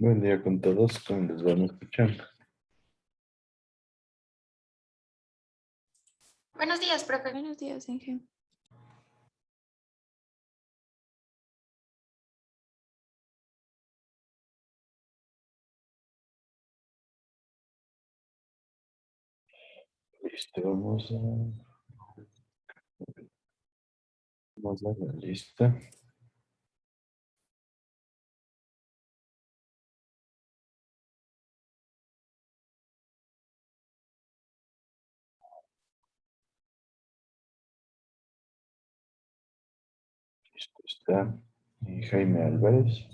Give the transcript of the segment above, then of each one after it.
Buen día con todos, ¿cómo les van escuchando? Buenos días, profe. Buenos días, Inge. Listo, vamos a la lista. Listo está. Y Jaime Álvarez.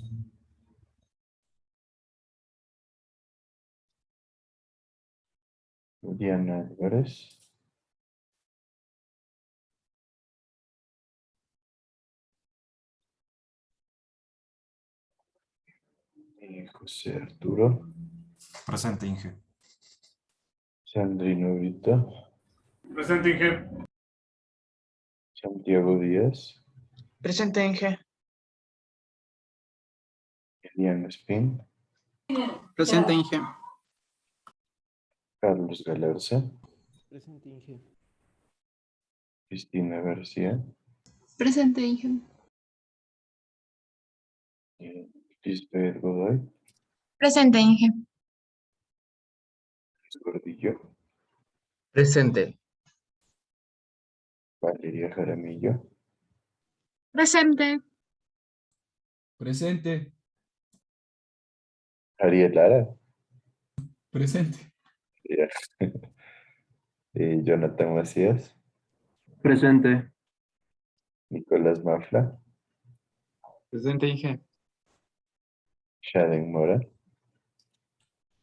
Diana Álvarez. Y José Arturo. Presente, Inge. Sandrino Brito. Presente, Inge. Santiago Díaz. Presente, Inge. Elian Espín. Presente, Inge. Carlos Galarza. Presente, Inge. Cristina García. Presente, Inge. Lisbeth Godoy. Presente, Inge. Luis Gordillo. Presente. Valeria Jaramillo. Presente. Presente. Ariel Lara. Presente. Ya. Jonathan Macías. Presente. Nicolás Mafla. Presente, Inge. Shaden Mora.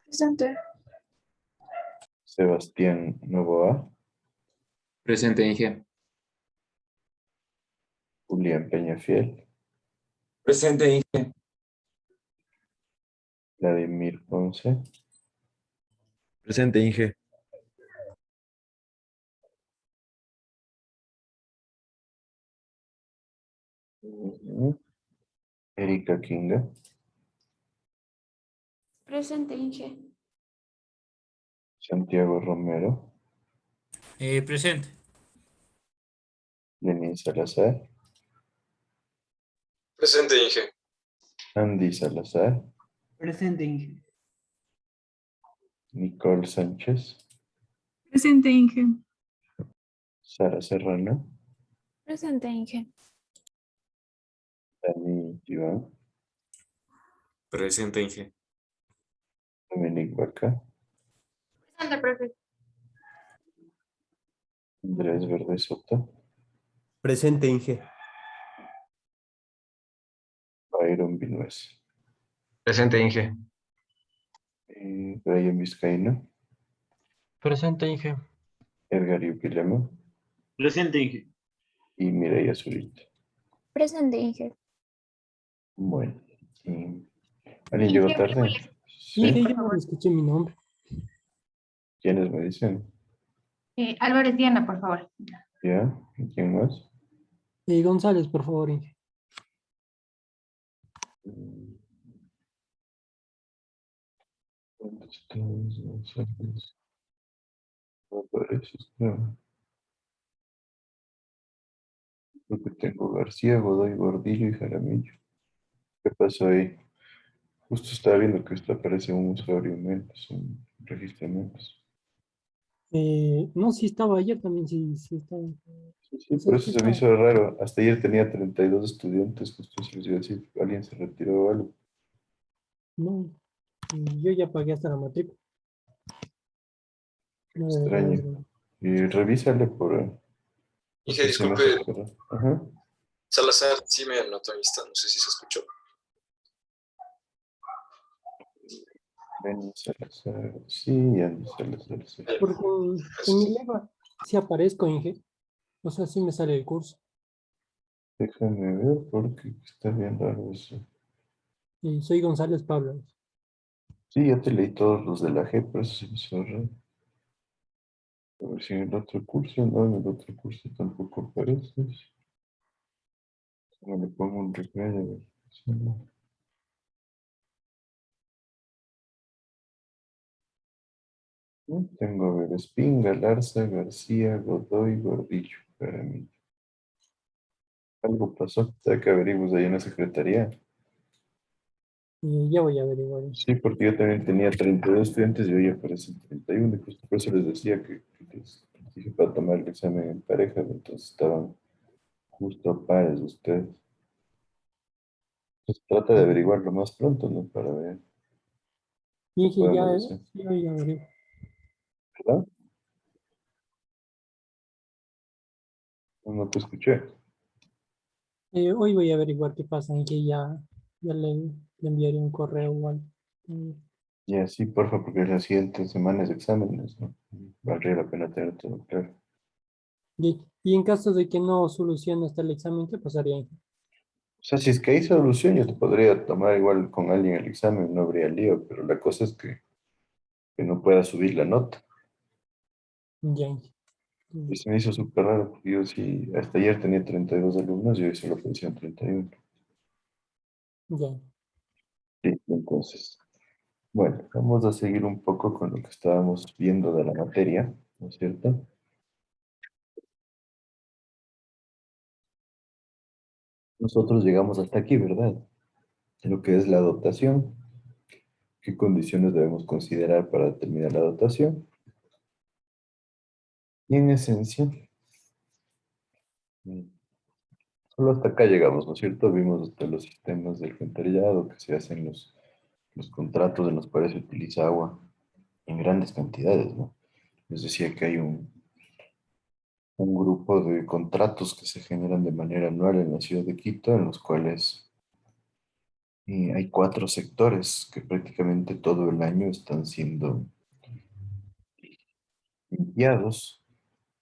Presente. Sebastián Novoa. Presente, Inge. Julián Peñafiel. Presente, Inge. Vladimir Ponce. Presente, Inge. Erika Kinga. Presente, Inge. Santiago Romero. Presente. Lenín Salazar. Presente, Inge. Andy Salazar. Presente, Inge. Nicole Sánchez. Presente, Inge. Sara Serrano. Presente, Inge. Dani Iván. Presente, Inge. Dominic Vaca. Presente, profe. Andrés Verde Soto. Presente, Inge. Byron Vinués. Presente, Inge. Brian Vizcaíno. Presente, Inge. Edgar Yuquilema. Presente, Inge. Y Mireia Zurita. Presente, Inge. Bueno. ¿Alguien llegó Inge, tarde? Sí, Inge, por yo no favor. escuché mi nombre. ¿Quiénes me dicen? Álvarez Diana, por favor. ¿Ya? ¿Y quién más? González, por favor, Inge. ¿Dónde estás, González? No apareces, no. Creo que tengo García, Godoy, Gordillo y Jaramillo. ¿Qué pasó ahí? Justo estaba viendo que esto aparece un usuario menos, un registro menos. No, sí estaba ayer también, sí estaba. Sí, sí, O sea, por sí eso se me estaba. hizo raro. Hasta ayer tenía 32 estudiantes, justo se les iba a decir, alguien se retiró o algo. No, yo ya pagué hasta la matrícula. No, de verdad, Extraño. de verdad. Y revísale Inge, porque se me disculpe, hace raro. Ajá. Salazar sí me anotó en lista, no sé si se escuchó. Ven, Salazar. Sí, Andy Salazar, sí. Porque en mi leva sí aparezco, Inge. O sea, sí me sale el curso. Déjame ver porque está bien raro eso. Y soy González Pablo. Sí, ya te leí todos los de la G, pero eso se me hizo raro. A ver si en el otro curso, no, en el otro curso tampoco apareces. No le pongo un replay, a ver. Sí, no. Tengo a ver, Espín, Galarza, García, Godoy, Gordillo, Jaramillo. Algo pasó, hay que averiguar ahí en la secretaría. Y ya voy a averiguar eso. Sí, porque yo también tenía 32 estudiantes y hoy aparecen 31, y justo por eso les decía que les dije para tomar el examen en pareja, entonces estaban justo a pares ustedes. Pues trata de averiguar lo más pronto, ¿no? Para ver qué Inge, ya, podemos hacer, ya voy a averiguar. ¿verdad? No te escuché. Hoy voy a averiguar qué pasa, Inge, ya le enviaré un correo igual. Ya, sí, porfa, porque las siguientes semanas de exámenes, ¿no? Valdría la pena tener todo claro. Y en caso de que no solucione hasta el examen, ¿qué pasaría, Inge? O sea, si es que hay solución, yo te podría tomar igual con alguien el examen, no habría lío, pero la cosa es que no pueda subir la nota. Ya, Inge. Y se me hizo súper raro, porque yo sí, hasta ayer tenía 32 alumnos y hoy solo pusieron 31. Ya. Sí, entonces, bueno, vamos a seguir un poco con lo que estábamos viendo de la materia, ¿no es cierto? Nosotros llegamos hasta aquí, ¿verdad? Lo que es la dotación, qué condiciones debemos considerar para determinar la dotación. Y en esencia, mm, solo hasta acá llegamos, ¿no es cierto? Vimos hasta los sistemas de alcantarillado, que se hacen los contratos en los cuales se utiliza agua en grandes cantidades, ¿no? Les decía que hay un grupo de contratos que se generan de manera anual en la ciudad de Quito, en los cuales hay 4 sectores que prácticamente todo el año están siendo limpiados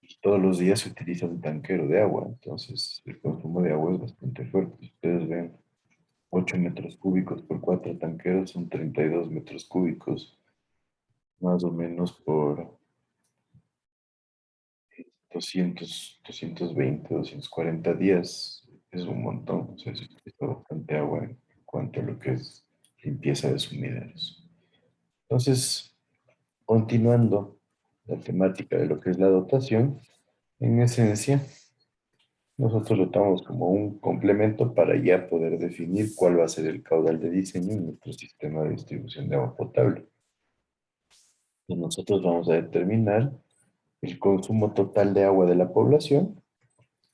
y todos los días se utiliza un tanquero de agua, entonces el consumo de agua es bastante fuerte. Si ustedes ven 8 metros cúbicos por 4 tanqueros son 32 metros cúbicos, más o menos por 220, 240 días. Es un montón, o sea, se utiliza bastante agua en cuanto a lo que es limpieza de sumideros. Entonces, continuando la temática de lo que es la dotación, en esencia, nosotros lo tomamos como un complemento para ya poder definir cuál va a ser el caudal de diseño en nuestro sistema de distribución de agua potable. Y nosotros vamos a determinar el consumo total de agua de la población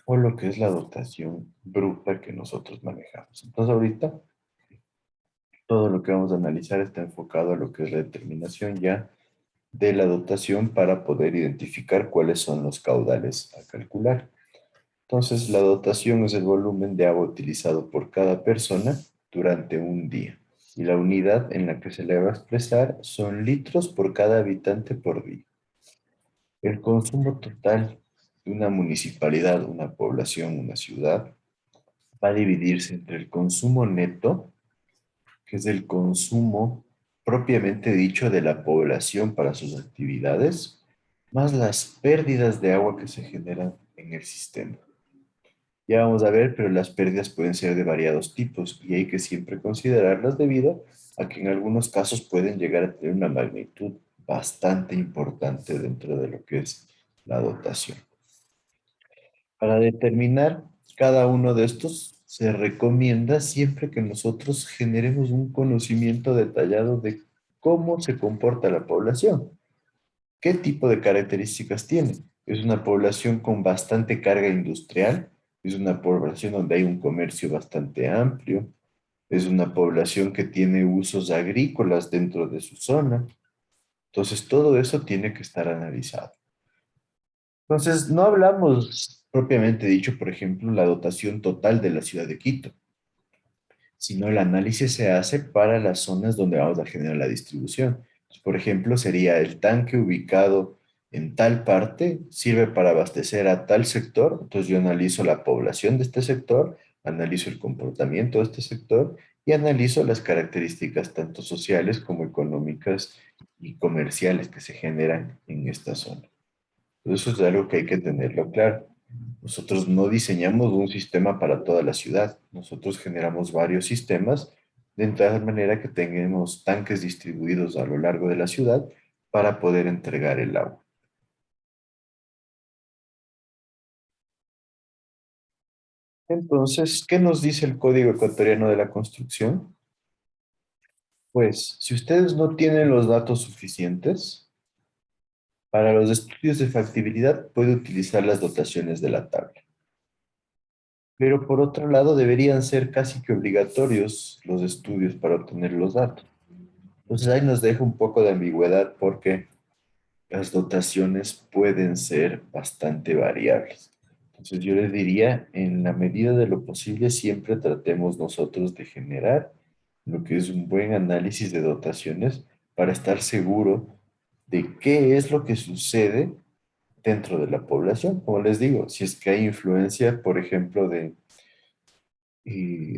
o lo que es la dotación bruta que nosotros manejamos. Entonces ahorita todo lo que vamos a analizar está enfocado a lo que es la determinación ya de la dotación para poder identificar cuáles son los caudales a calcular. Entonces la dotación es el volumen de agua utilizado por cada persona durante un día. Y la unidad en la que se le va a expresar son litros por cada habitante por día. El consumo total de una municipalidad, una población, una ciudad, va a dividirse entre el consumo neto, que es el consumo propiamente dicho de la población para sus actividades, más las pérdidas de agua que se generan en el sistema. Ya vamos a ver, pero las pérdidas pueden ser de variados tipos y hay que siempre considerarlas debido a que en algunos casos pueden llegar a tener una magnitud bastante importante dentro de lo que es la dotación. Para determinar cada uno de estos, se recomienda siempre que nosotros generemos un conocimiento detallado de cómo se comporta la población, qué tipo de características tiene. Es una población con bastante carga industrial, es una población donde hay un comercio bastante amplio, es una población que tiene usos agrícolas dentro de su zona. Entonces, todo eso tiene que estar analizado. Entonces, no hablamos propiamente dicho, por ejemplo, la dotación total de la ciudad de Quito, sino el análisis se hace para las zonas donde vamos a generar la distribución. Entonces, por ejemplo, sería el tanque ubicado en tal parte, sirve para abastecer a tal sector, entonces yo analizo la población de este sector, analizo el comportamiento de este sector y analizo las características tanto sociales como económicas y comerciales que se generan en esta zona. Eso es algo que hay que tenerlo claro. Nosotros no diseñamos un sistema para toda la ciudad. Nosotros generamos varios sistemas de tal manera que tengamos tanques distribuidos a lo largo de la ciudad para poder entregar el agua. Entonces, ¿qué nos dice el Código Ecuatoriano de la Construcción? Pues, si ustedes no tienen los datos suficientes, para los estudios de factibilidad puede utilizar las dotaciones de la tabla. Pero por otro lado, deberían ser casi que obligatorios los estudios para obtener los datos. Entonces ahí nos deja un poco de ambigüedad porque las dotaciones pueden ser bastante variables. Entonces yo les diría, en la medida de lo posible, siempre tratemos nosotros de generar lo que es un buen análisis de dotaciones para estar seguro de qué es lo que sucede dentro de la población. Como les digo, si es que hay influencia, por ejemplo, de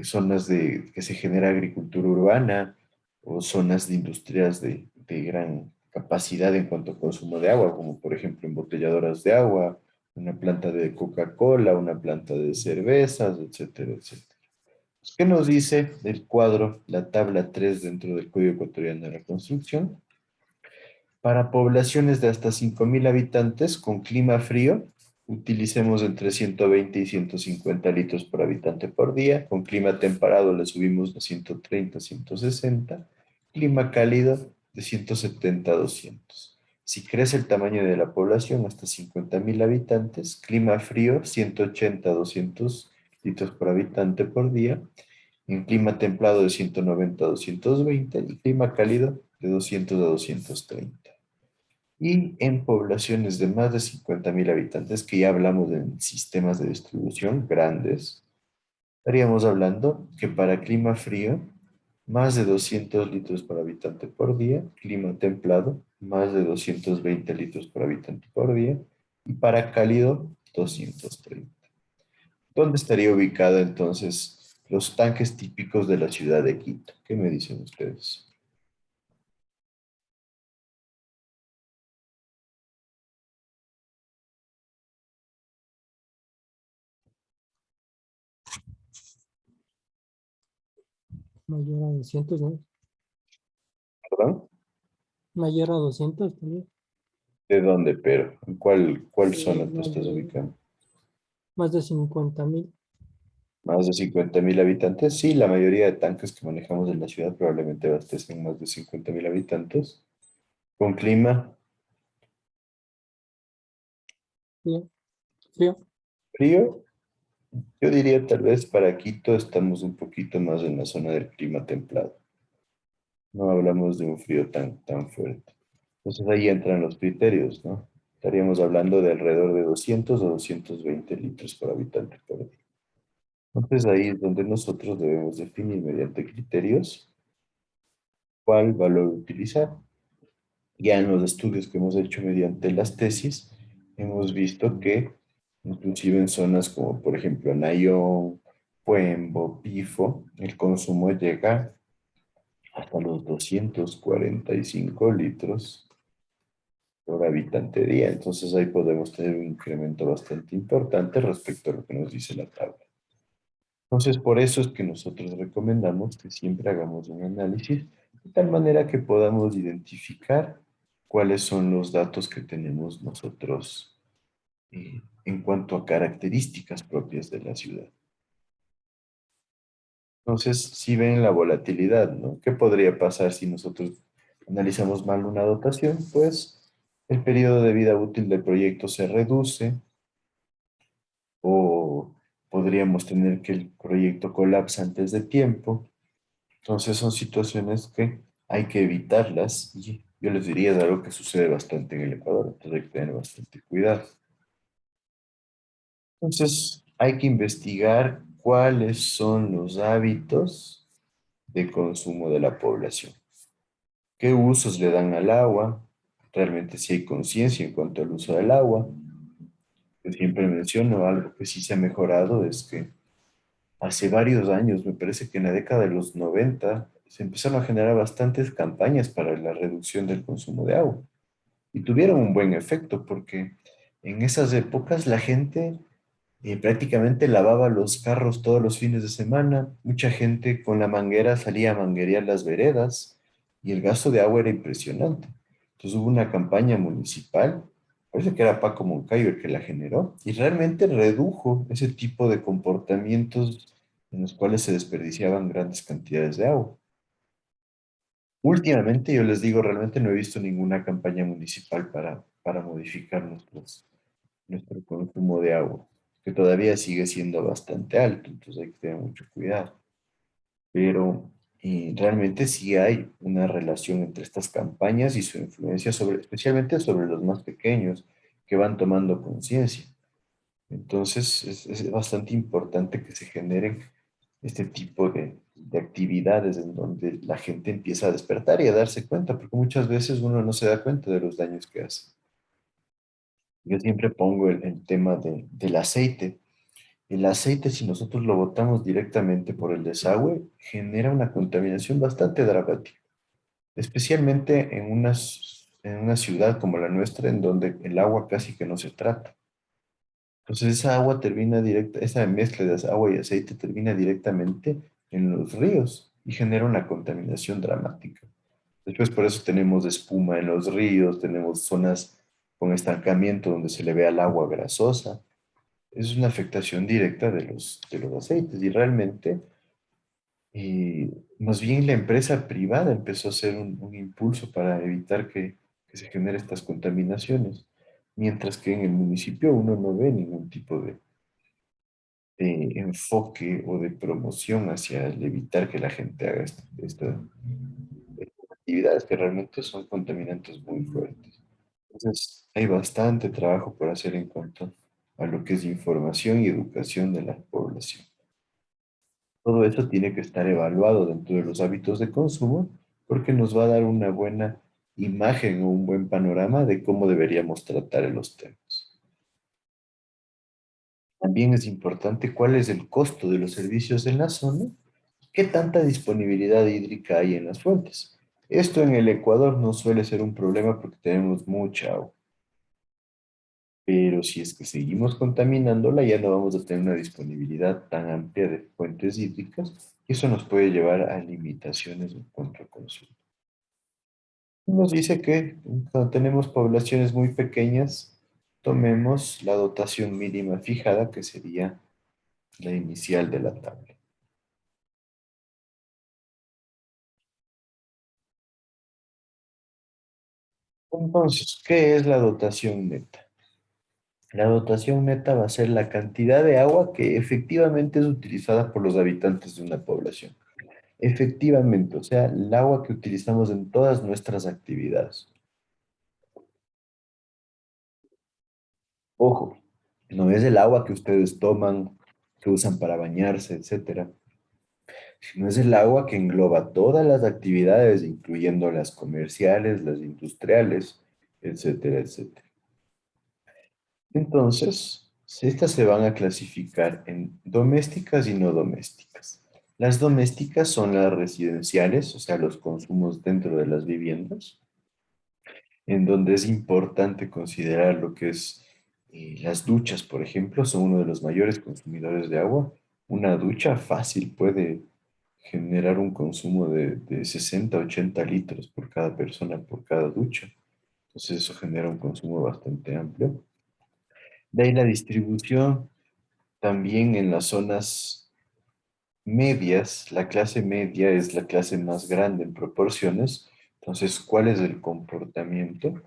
zonas que se genera agricultura urbana o zonas de industrias de gran capacidad en cuanto a consumo de agua, como por ejemplo embotelladoras de agua, una planta de Coca-Cola, una planta de cervezas, etcétera, etcétera. ¿Qué nos dice el cuadro, la tabla 3 dentro del Código Ecuatoriano de la Construcción? Para poblaciones de hasta 5.000 habitantes con clima frío, utilicemos entre 120 y 150 litros por habitante por día. Con clima temperado le subimos de 130 a 160. Clima cálido de 170 a 200. Si crece el tamaño de la población hasta 50.000 habitantes, clima frío 180 a 200 litros por habitante por día. En clima templado de 190 a 220 y clima cálido de 200 a 230. Y en poblaciones de más de 50.000 habitantes, que ya hablamos de sistemas de distribución grandes, estaríamos hablando que para clima frío, más de 200 litros por habitante por día, clima templado, más de 220 litros por habitante por día, y para cálido, 230. ¿Dónde estaría ubicado entonces los tanques típicos de la ciudad de Quito? ¿Qué me dicen ustedes? Mayor a 200, ¿no? ¿Perdón? Mayor a 200 también. ¿De dónde, pero? ¿En cuál zona tú Más estás de, ubicando? más de 50.000. Más de 50.000 habitantes. Sí, la mayoría de tanques que manejamos en la ciudad probablemente abastecen más de 50.000 habitantes. Con clima Frío, frío. frío, yo diría tal vez para Quito estamos un poquito más en la zona del clima templado. No hablamos de un frío tan fuerte. Entonces ahí entran los criterios, ¿no? Estaríamos hablando de alrededor de 200 o 220 litros por habitante por día. Entonces ahí es donde nosotros debemos definir mediante criterios cuál valor utilizar. Ya en los estudios que hemos hecho mediante las tesis, hemos visto que inclusive en zonas como por ejemplo Nayón, Puembo, Pifo, el consumo llega hasta los 245 litros por habitante día. Entonces ahí podemos tener un incremento bastante importante respecto a lo que nos dice la tabla. Entonces por eso es que nosotros recomendamos que siempre hagamos un análisis de tal manera que podamos identificar cuáles son los datos que tenemos nosotros en cuanto a características propias de la ciudad. Entonces, si ven la volatilidad, ¿no? ¿Qué podría pasar si nosotros analizamos mal una dotación? Pues el periodo de vida útil del proyecto se reduce o podríamos tener que el proyecto colapse antes de tiempo. Entonces son situaciones que hay que evitarlas y yo les diría es algo que sucede bastante en el Ecuador, entonces hay que tener bastante cuidado. Entonces hay que investigar cuáles son los hábitos de consumo de la población. ¿Qué usos le dan al agua? Realmente si hay conciencia en cuanto al uso del agua. Yo siempre menciono algo que sí se ha mejorado, es que hace varios años, me parece que en la década de los 90, se empezaron a generar bastantes campañas para la reducción del consumo de agua. Y tuvieron un buen efecto porque en esas épocas la gente prácticamente lavaba los carros todos los fines de semana. Mucha gente con la manguera salía a manguerear las veredas y el gasto de agua era impresionante. Entonces hubo una campaña municipal, parece que era Paco Moncayo el que la generó, y realmente redujo ese tipo de comportamientos en los cuales se desperdiciaban grandes cantidades de agua. Últimamente, yo les digo, realmente no he visto ninguna campaña municipal para modificar nuestro consumo de agua, que todavía sigue siendo bastante alto, entonces hay que tener mucho cuidado. Pero realmente sí hay una relación entre estas campañas y su influencia sobre, especialmente sobre los más pequeños que van tomando conciencia. Entonces es bastante importante que se generen este tipo de actividades en donde la gente empieza a despertar y a darse cuenta, porque muchas veces uno no se da cuenta de los daños que hace. Yo siempre pongo el tema del aceite. El aceite, si nosotros lo botamos directamente por el desagüe, genera una contaminación bastante dramática, especialmente en una ciudad como la nuestra, en donde el agua casi que no se trata. Entonces esa agua termina directa, esa mezcla de agua y aceite termina directamente en los ríos y genera una contaminación dramática. Después por eso tenemos espuma en los ríos, tenemos zonas con estancamiento donde se le ve al agua grasosa. Es una afectación directa de los aceites y realmente más bien la empresa privada empezó a hacer un impulso para evitar que se generen estas contaminaciones, mientras que en el municipio uno no ve ningún tipo de enfoque o de promoción hacia el evitar que la gente haga estas actividades que realmente son contaminantes muy fuertes. Entonces, hay bastante trabajo por hacer en cuanto a lo que es información y educación de la población. Todo eso tiene que estar evaluado dentro de los hábitos de consumo porque nos va a dar una buena imagen o un buen panorama de cómo deberíamos tratar los temas. También es importante cuál es el costo de los servicios en la zona, qué tanta disponibilidad hídrica hay en las fuentes. Esto en el Ecuador no suele ser un problema porque tenemos mucha agua. Pero si es que seguimos contaminándola, ya no vamos a tener una disponibilidad tan amplia de fuentes hídricas y eso nos puede llevar a limitaciones en cuanto al consumo. Nos dice que cuando tenemos poblaciones muy pequeñas, tomemos la dotación mínima fijada, que sería la inicial de la tabla. Entonces, ¿qué es la dotación neta? La dotación neta va a ser la cantidad de agua que efectivamente es utilizada por los habitantes de una población. Efectivamente, o sea, el agua que utilizamos en todas nuestras actividades. Ojo, no es el agua que ustedes toman, que usan para bañarse, etcétera, sino es el agua que engloba todas las actividades, incluyendo las comerciales, las industriales, etcétera, etcétera. Entonces, estas se van a clasificar en domésticas y no domésticas. Las domésticas son las residenciales, o sea, los consumos dentro de las viviendas, en donde es importante considerar lo que es las duchas, por ejemplo, son uno de los mayores consumidores de agua. Una ducha fácil puede generar un consumo de 60 80 litros por cada persona, por cada ducha. Entonces eso genera un consumo bastante amplio. De ahí la distribución también en las zonas medias, la clase media es la clase más grande en proporciones. Entonces, ¿cuál es el comportamiento?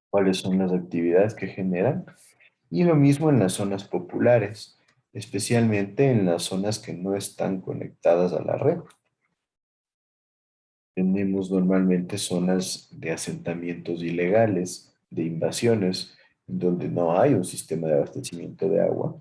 ¿Cuáles son las actividades que generan? Y lo mismo en las zonas populares, especialmente en las zonas que no están conectadas a la red. Tenemos normalmente zonas de asentamientos ilegales, de invasiones, donde no hay un sistema de abastecimiento de agua.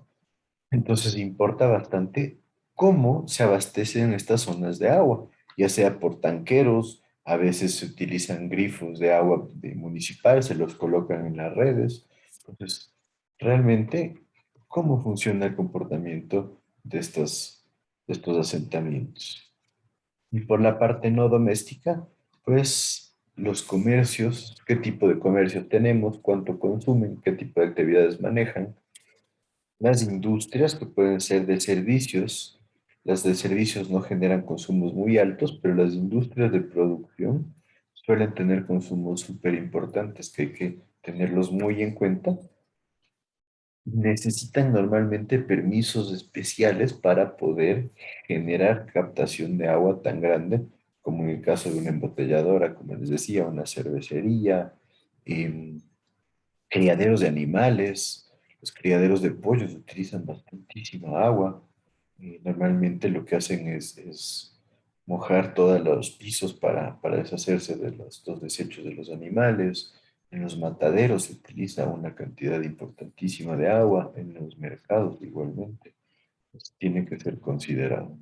Entonces importa bastante cómo se abastecen estas zonas de agua, ya sea por tanqueros, a veces se utilizan grifos de agua municipal, se los colocan en las redes. Entonces, realmente, ¿cómo funciona el comportamiento de estos asentamientos? Y por la parte no doméstica, pues los comercios, qué tipo de comercio tenemos, cuánto consumen, qué tipo de actividades manejan. Las industrias que pueden ser de servicios, las de servicios no generan consumos muy altos, pero las industrias de producción suelen tener consumos súper importantes que hay que tenerlos muy en cuenta. Necesitan normalmente permisos especiales para poder generar captación de agua tan grande como en el caso de una embotelladora, como les decía, una cervecería, em, criaderos de animales. Los criaderos de pollos utilizan bastantísima agua. Normalmente lo que hacen es mojar todos los pisos para deshacerse de los desechos de los animales. En los mataderos se utiliza una cantidad importantísima de agua, en los mercados igualmente. Pues, tiene que ser considerado.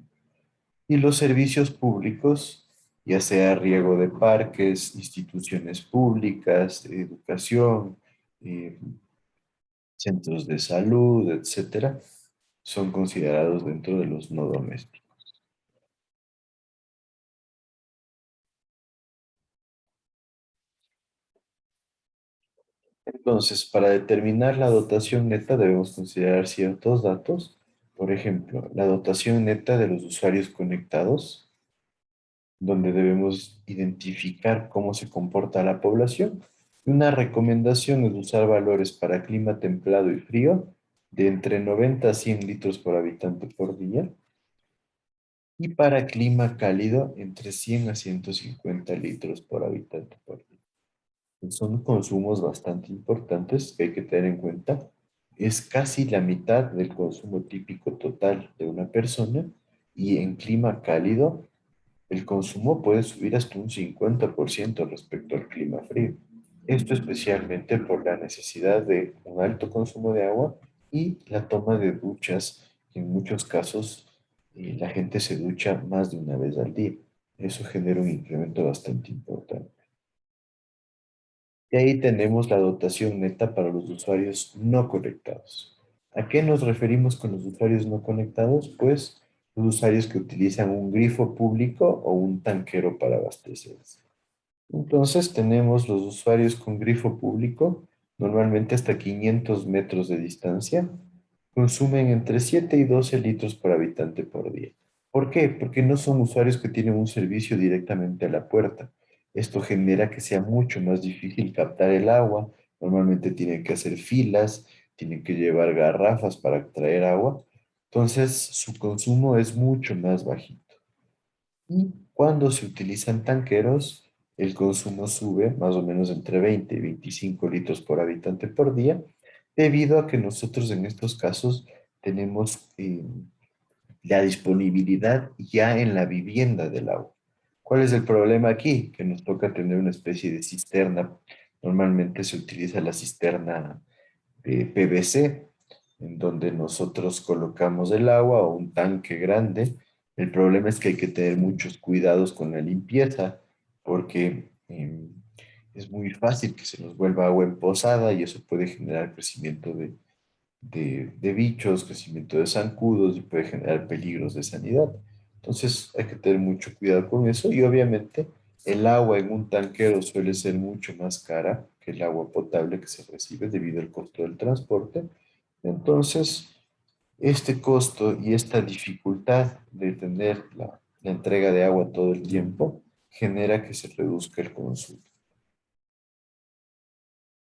Y los servicios públicos, ya sea riego de parques, instituciones públicas, educación, eh, centros de salud, etcétera, son considerados dentro de los no domésticos. Entonces, para determinar la dotación neta debemos considerar ciertos datos. Por ejemplo, la dotación neta de los usuarios conectados, donde debemos identificar cómo se comporta la población. Una recomendación es usar valores para clima templado y frío de entre 90 a 100 litros por habitante por día y para clima cálido entre 100 a 150 litros por habitante por día. Son consumos bastante importantes que hay que tener en cuenta. Es casi la mitad del consumo típico total de una persona y en clima cálido el consumo puede subir hasta un 50% respecto al clima frío. Esto especialmente por la necesidad de un alto consumo de agua y la toma de duchas, que en muchos casos la gente se ducha más de una vez al día. Eso genera un incremento bastante importante. Y ahí tenemos la dotación neta para los usuarios no conectados. ¿A qué nos referimos con los usuarios no conectados? Pues los usuarios que utilizan un grifo público o un tanquero para abastecerse. Entonces tenemos los usuarios con grifo público, normalmente hasta 500 metros de distancia, consumen entre 7 y 12 litros por habitante por día. ¿Por qué? Porque no son usuarios que tienen un servicio directamente a la puerta. Esto genera que sea mucho más difícil captar el agua. Normalmente tienen que hacer filas, tienen que llevar garrafas para traer agua. Entonces su consumo es mucho más bajito. Y cuando se utilizan tanqueros, el consumo sube más o menos entre 20 y 25 litros por habitante por día, debido a que nosotros en estos casos tenemos la disponibilidad ya en la vivienda del agua. ¿Cuál es el problema aquí? Que nos toca tener una especie de cisterna. Normalmente se utiliza la cisterna de PVC, en donde nosotros colocamos el agua o un tanque grande. El problema es que hay que tener muchos cuidados con la limpieza, porque es muy fácil que se nos vuelva agua emposada y eso puede generar crecimiento de bichos, crecimiento de zancudos y puede generar peligros de sanidad. Entonces hay que tener mucho cuidado con eso y obviamente el agua en un tanquero suele ser mucho más cara que el agua potable que se recibe debido al costo del transporte. Entonces, este costo y esta dificultad de tener la entrega de agua todo el tiempo genera que se reduzca el consumo.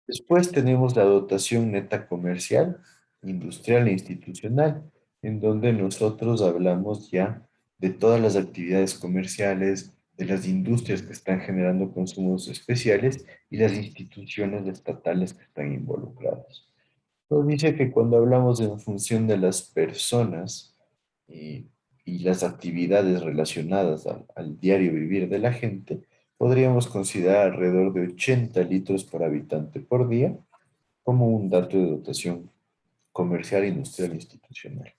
Después tenemos la dotación neta comercial, industrial e institucional, en donde nosotros hablamos ya de todas las actividades comerciales, de las industrias que están generando consumos especiales y las instituciones estatales que están involucradas. Nos dice que cuando hablamos en función de las personas y, y las actividades relacionadas al diario vivir de la gente, podríamos considerar alrededor de 80 litros por habitante por día como un dato de dotación comercial, industrial e institucional.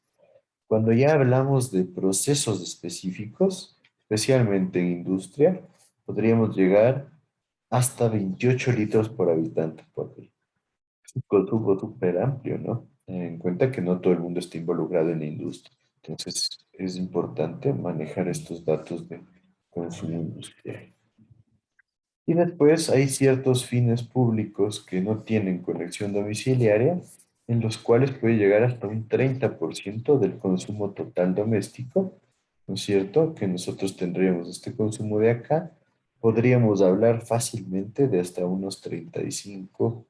Cuando ya hablamos de procesos específicos, especialmente en industria, podríamos llegar hasta 28 litros por habitante por día. Es un consumo súper amplio, ¿no? Ten en cuenta que no todo el mundo está involucrado en la industria. Entonces, es importante manejar estos datos de consumo industrial. Y después hay ciertos fines públicos que no tienen conexión domiciliaria, en los cuales puede llegar hasta un 30% del consumo total doméstico, ¿no es cierto? Que nosotros tendríamos este consumo de acá, podríamos hablar fácilmente de hasta unos 35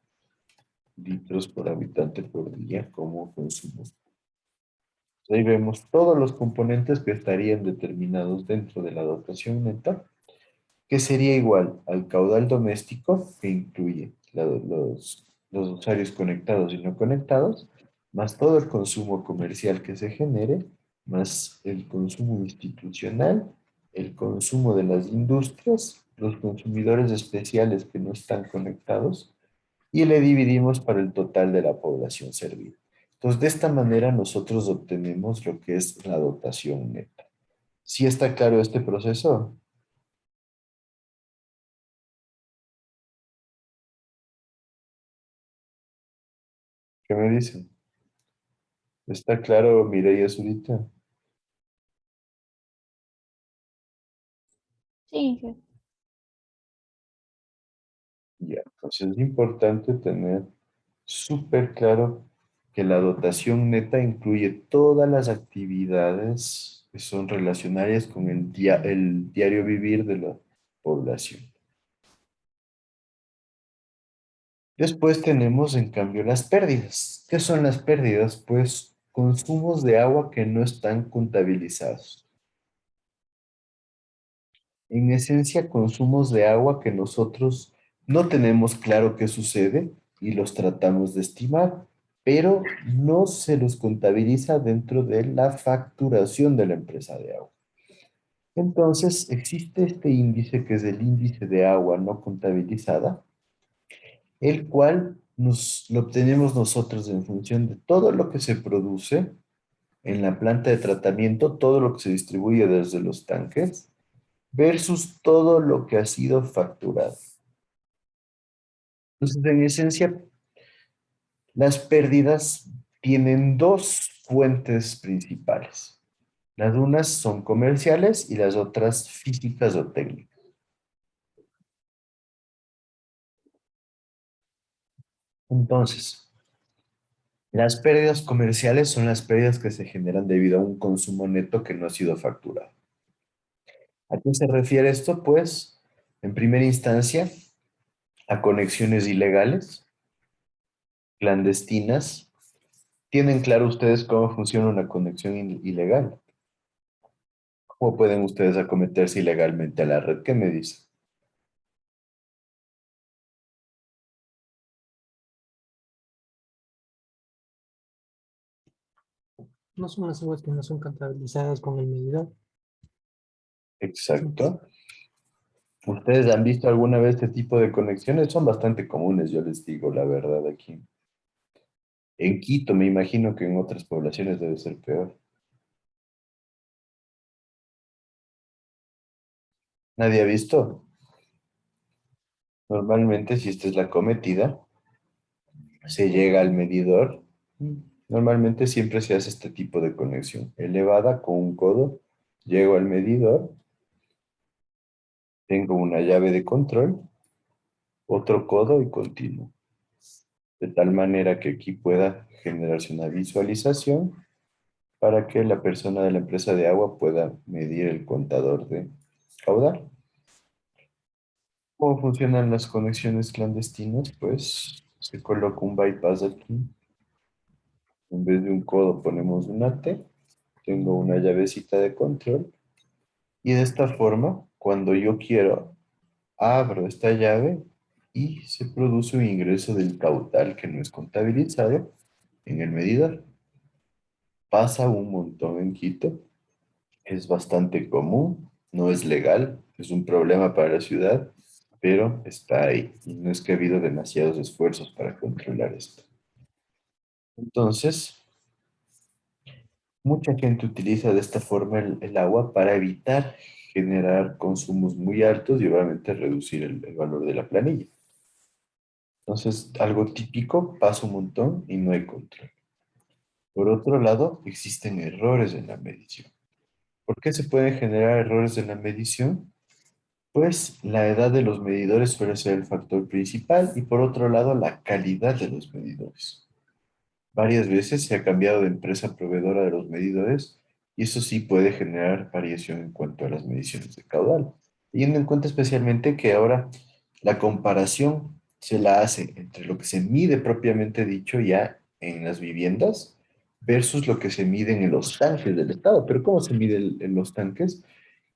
litros por habitante por día como consumos. Ahí vemos todos los componentes que estarían determinados dentro de la dotación neta, que sería igual al caudal doméstico, que incluye los usuarios conectados y no conectados, más todo el consumo comercial que se genere, más el consumo institucional, el consumo de las industrias, los consumidores especiales que no están conectados, y le dividimos para el total de la población servida. Entonces, de esta manera nosotros obtenemos lo que es la dotación neta. ¿Sí está claro este proceso? ¿Qué me dicen? ¿Está claro, Mireia Zurita? Sí, Inge. Ya, entonces es importante tener súper claro que la dotación neta incluye todas las actividades que son relacionarias con el diario vivir de la población. Después tenemos, en cambio, las pérdidas. ¿Qué son las pérdidas? Pues consumos de agua que no están contabilizados. En esencia, consumos de agua que nosotros no tenemos claro qué sucede y los tratamos de estimar, pero no se los contabiliza dentro de la facturación de la empresa de agua. Entonces, existe este índice que es el índice de agua no contabilizada, el cual lo obtenemos nosotros en función de todo lo que se produce en la planta de tratamiento, todo lo que se distribuye desde los tanques, versus todo lo que ha sido facturado. Entonces, en esencia, las pérdidas tienen dos fuentes principales. Las unas son comerciales y las otras físicas o técnicas. Entonces, las pérdidas comerciales son las pérdidas que se generan debido a un consumo neto que no ha sido facturado. ¿A qué se refiere esto? Pues, en primera instancia, a conexiones ilegales, clandestinas. ¿Tienen claro ustedes cómo funciona una conexión ilegal? ¿Cómo pueden ustedes acometerse ilegalmente a la red? ¿Qué me dice? No son las aguas que no son contabilizadas con el medidor. Exacto. ¿Ustedes han visto alguna vez este tipo de conexiones? Son bastante comunes, yo les digo la verdad aquí. En Quito, me imagino que en otras poblaciones debe ser peor. ¿Nadie ha visto? Normalmente, si esta es la cometida, se llega al medidor. Normalmente siempre se hace este tipo de conexión. Elevada con un codo, llego al medidor, tengo una llave de control, otro codo y continúo. De tal manera que aquí pueda generarse una visualización para que la persona de la empresa de agua pueda medir el contador de caudal. ¿Cómo funcionan las conexiones clandestinas? Pues se coloca un bypass aquí. En vez de un codo ponemos una T. Tengo una llavecita de control. Y de esta forma, cuando yo quiero, abro esta llave y se produce un ingreso del caudal que no es contabilizado en el medidor. Pasa un montón en Quito. Es bastante común, no es legal, es un problema para la ciudad, pero está ahí y no es que ha habido demasiados esfuerzos para controlar esto. Entonces, mucha gente utiliza de esta forma el agua para evitar generar consumos muy altos y obviamente reducir el valor de la planilla. Entonces, algo típico pasa un montón y no hay control. Por otro lado, existen errores en la medición. ¿Por qué se pueden generar errores en la medición? Pues la edad de los medidores suele ser el factor principal y por otro lado la calidad de los medidores. Varias veces se ha cambiado de empresa proveedora de los medidores y eso sí puede generar variación en cuanto a las mediciones de caudal. teniendo en cuenta especialmente que ahora la comparación se la hace entre lo que se mide propiamente dicho ya en las viviendas versus lo que se mide en los tanques del Estado. Pero ¿cómo se mide en los tanques?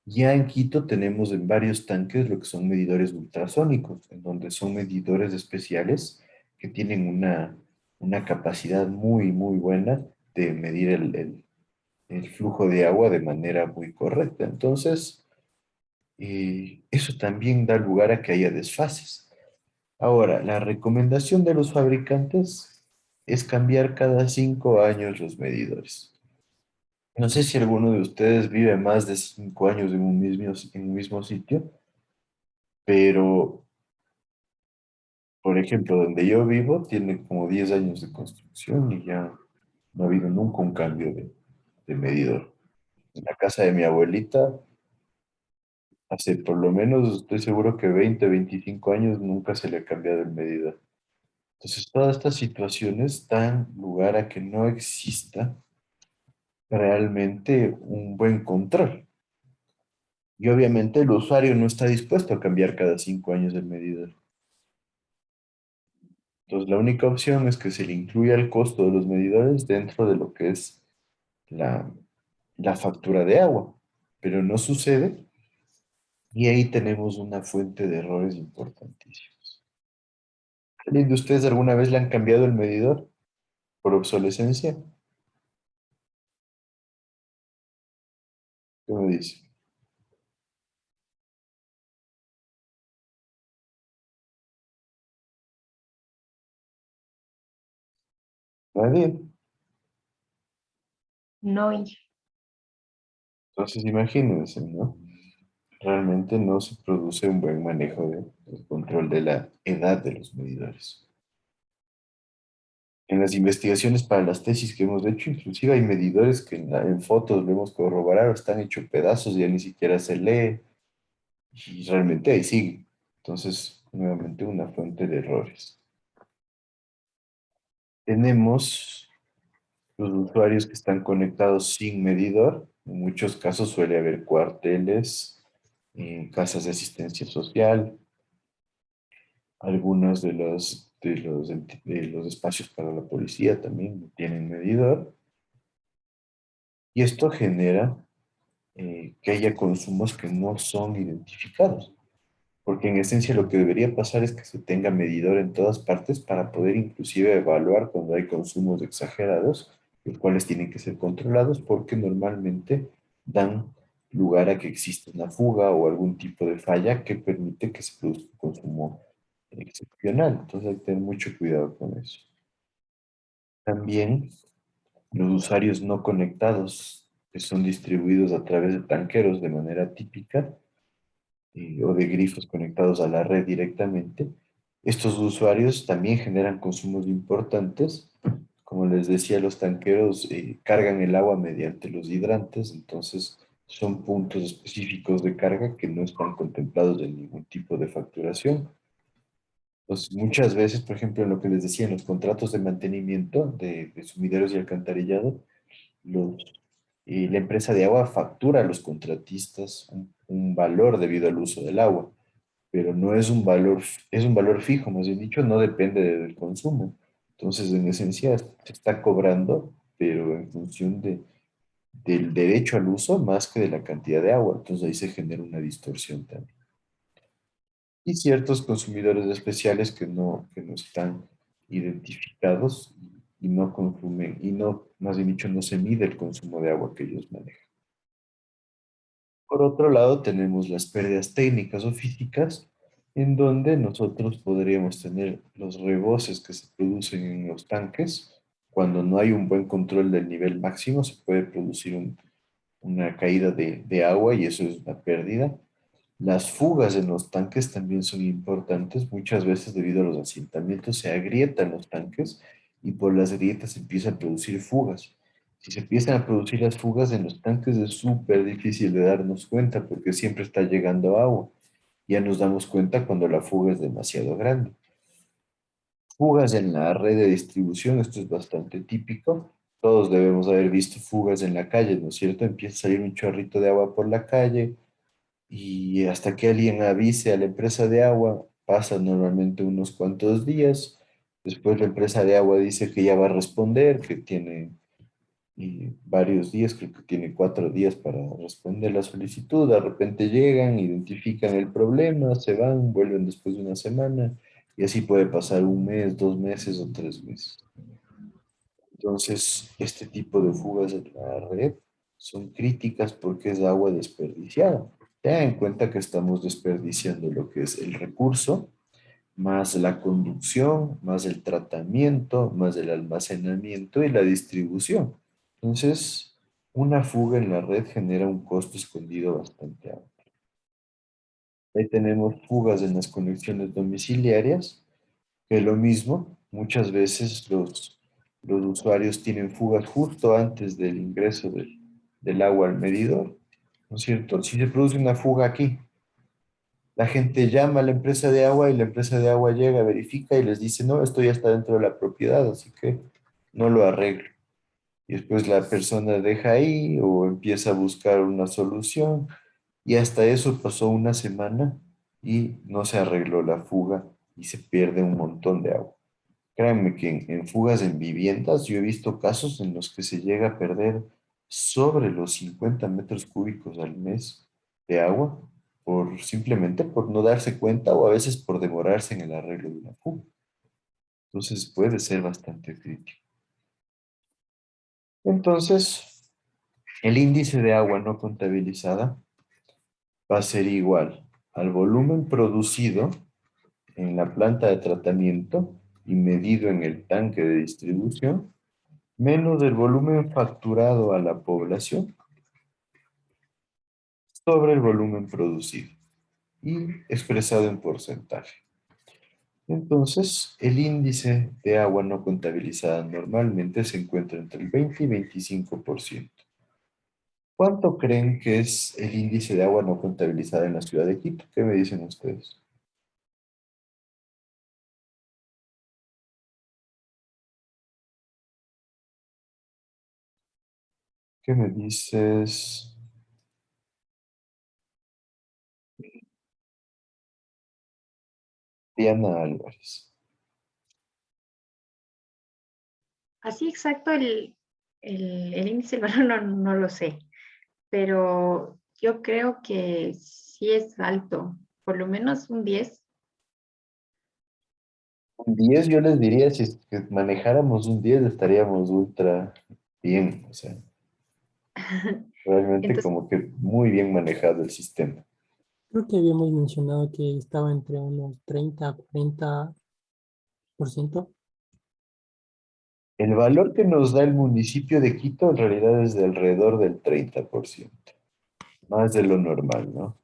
Ya en Quito tenemos en varios tanques lo que son medidores ultrasónicos, en donde son medidores especiales que tienen una capacidad muy, muy buena de medir el flujo de agua de manera muy correcta. Entonces, eso también da lugar a que haya desfases. Ahora, la recomendación de los fabricantes es cambiar cada 5 años los medidores. No sé si alguno de ustedes vive más de 5 años en un mismo sitio, pero, por ejemplo, donde yo vivo tiene como 10 años de construcción y ya no ha habido nunca un cambio de medidor. En la casa de mi abuelita, hace por lo menos, estoy seguro que 20, 25 años nunca se le ha cambiado el medidor. Entonces, todas estas situaciones dan lugar a que no exista realmente un buen control. Y obviamente el usuario no está dispuesto a cambiar cada 5 años el medidor. Entonces, la única opción es que se le incluya el costo de los medidores dentro de lo que es la, la factura de agua. Pero no sucede y ahí tenemos una fuente de errores importantísimos. ¿Alguien de ustedes alguna vez le han cambiado el medidor por obsolescencia? ¿Qué me dice? Nadie. No, Inge. Entonces, imagínense, ¿no? Realmente no se produce un buen manejo del control de la edad de los medidores. En las investigaciones para las tesis que hemos hecho, inclusive hay medidores que en fotos lo hemos corroborado, están hechos pedazos, ya ni siquiera se lee, y realmente ahí sigue. Entonces, nuevamente una fuente de errores. Tenemos los usuarios que están conectados sin medidor. En muchos casos suele haber cuarteles, casas de asistencia social, algunos de los espacios para la policía también no tienen medidor. Y esto genera que haya consumos que no son identificados. Porque en esencia lo que debería pasar es que se tenga medidor en todas partes para poder inclusive evaluar cuando hay consumos exagerados, los cuales tienen que ser controlados porque normalmente dan lugar a que exista una fuga o algún tipo de falla que permite que se produzca un consumo excepcional. Entonces hay que tener mucho cuidado con eso. También los usuarios no conectados que son distribuidos a través de tanqueros de manera típica o de grifos conectados a la red directamente. Estos usuarios también generan consumos importantes. Como les decía, los tanqueros cargan el agua mediante los hidrantes, entonces son puntos específicos de carga que no están contemplados en ningún tipo de facturación. Pues muchas veces, por ejemplo, en lo que les decía, en los contratos de mantenimiento de sumideros y alcantarillado, los, la empresa de agua factura a los contratistas un valor debido al uso del agua, pero no es un valor, es un valor fijo, más bien dicho, no depende del consumo. Entonces, en esencia, se está cobrando, pero en función del derecho al uso más que de la cantidad de agua. Entonces, ahí se genera una distorsión también. Y ciertos consumidores especiales que no están identificados y no consumen, y no, más bien dicho, no se mide el consumo de agua que ellos manejan. Por otro lado, tenemos las pérdidas técnicas o físicas, en donde nosotros podríamos tener los reboses que se producen en los tanques. Cuando no hay un buen control del nivel máximo, se puede producir una caída de agua y eso es una pérdida. Las fugas en los tanques también son importantes. Muchas veces debido a los asentamientos se agrietan los tanques y por las grietas se empiezan a producir fugas. Si se empiezan a producir las fugas en los tanques es súper difícil de darnos cuenta porque siempre está llegando agua. Ya nos damos cuenta cuando la fuga es demasiado grande. Fugas en la red de distribución, esto es bastante típico. Todos debemos haber visto fugas en la calle, ¿no es cierto? Empieza a salir un chorrito de agua por la calle, y hasta que alguien avise a la empresa de agua, pasa normalmente unos cuantos días. Después la empresa de agua dice que ya va a responder, que tiene varios días, creo que tiene 4 días para responder la solicitud. De repente llegan, identifican el problema, se van, vuelven después de una semana y así puede pasar un mes, 2 meses o 3 meses. Entonces, este tipo de fugas en la red son críticas porque es agua desperdiciada. Tengan en cuenta que estamos desperdiciando lo que es el recurso, más la conducción, más el tratamiento, más el almacenamiento y la distribución. Entonces, una fuga en la red genera un costo escondido bastante alto. Ahí tenemos fugas en las conexiones domiciliarias, que lo mismo, muchas veces los usuarios tienen fugas justo antes del ingreso del agua al medidor, ¿no es cierto? Si se produce una fuga aquí, la gente llama a la empresa de agua y la empresa de agua llega, verifica y les dice, no, esto ya está dentro de la propiedad, así que no lo arreglo. Y después la persona deja ahí o empieza a buscar una solución y hasta eso pasó una semana y no se arregló la fuga y se pierde un montón de agua. Créanme que en fugas en viviendas yo he visto casos en los que se llega a perder sobre los 50 metros cúbicos al mes de agua simplemente por no darse cuenta o a veces por demorarse en el arreglo de una fuga. Entonces puede ser bastante crítico. Entonces, el índice de agua no contabilizada va a ser igual al volumen producido en la planta de tratamiento y medido en el tanque de distribución menos el volumen facturado a la población sobre el volumen producido y expresado en porcentaje. Entonces, el índice de agua no contabilizada normalmente se encuentra entre el 20 y 25%. ¿Cuánto creen que es el índice de agua no contabilizada en la ciudad de Quito? ¿Qué me dicen ustedes? ¿Qué me dices, Diana Álvarez? Así exacto el índice del valor no lo sé, pero yo creo que sí es alto, por lo menos un 10. Un 10 yo les diría, si es que manejáramos un 10 estaríamos ultra bien, o sea, realmente Entonces, como que muy bien manejado el sistema. Creo que habíamos mencionado que estaba entre unos 30 a 40%. El valor que nos da el municipio de Quito en realidad es de alrededor del 30%, más de lo normal, ¿no?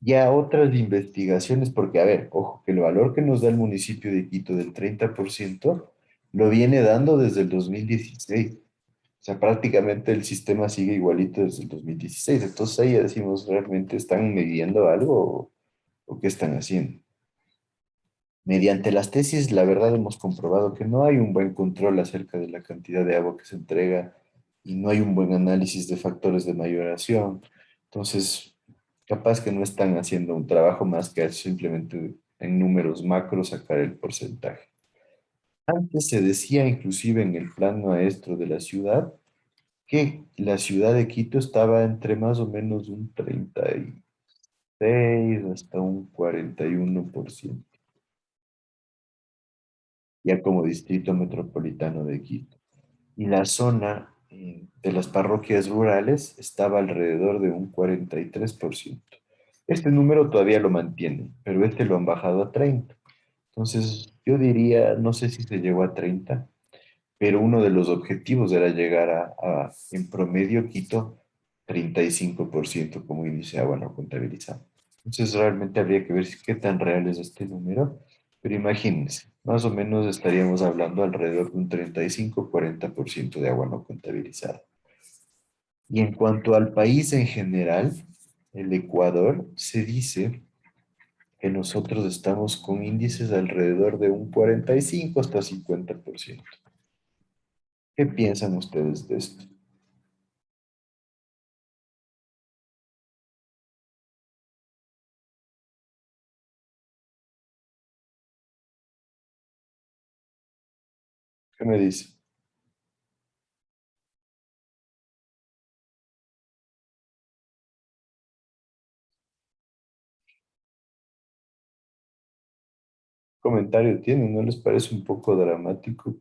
Ya otras investigaciones, porque a ver, ojo, que el valor que nos da el municipio de Quito del 30% lo viene dando desde el 2016. O sea, prácticamente el sistema sigue igualito desde el 2016. Entonces ahí ya decimos, ¿realmente están midiendo algo o qué están haciendo? Mediante las tesis, la verdad hemos comprobado que no hay un buen control acerca de la cantidad de agua que se entrega y no hay un buen análisis de factores de mayoración. Entonces, capaz que no están haciendo un trabajo más que simplemente en números macros sacar el porcentaje. Antes se decía inclusive en el plan maestro de la ciudad que la ciudad de Quito estaba entre más o menos un 36 hasta un 41%, ya como distrito metropolitano de Quito. Y la zona de las parroquias rurales estaba alrededor de un 43%. Este número todavía lo mantienen, pero este lo han bajado a 30. Entonces, yo diría, no sé si se llegó a 30, pero uno de los objetivos era llegar en promedio, Quito, 35% como índice de agua no contabilizado. Entonces, realmente habría que ver qué tan real es este número, pero imagínense, más o menos estaríamos hablando alrededor de un 35-40% de agua no contabilizada. Y en cuanto al país en general, el Ecuador, se dice que nosotros estamos con índices alrededor de un 45 hasta 50%. ¿Qué piensan ustedes de esto? ¿Qué me dice? Comentario tiene, ¿no les parece un poco dramático?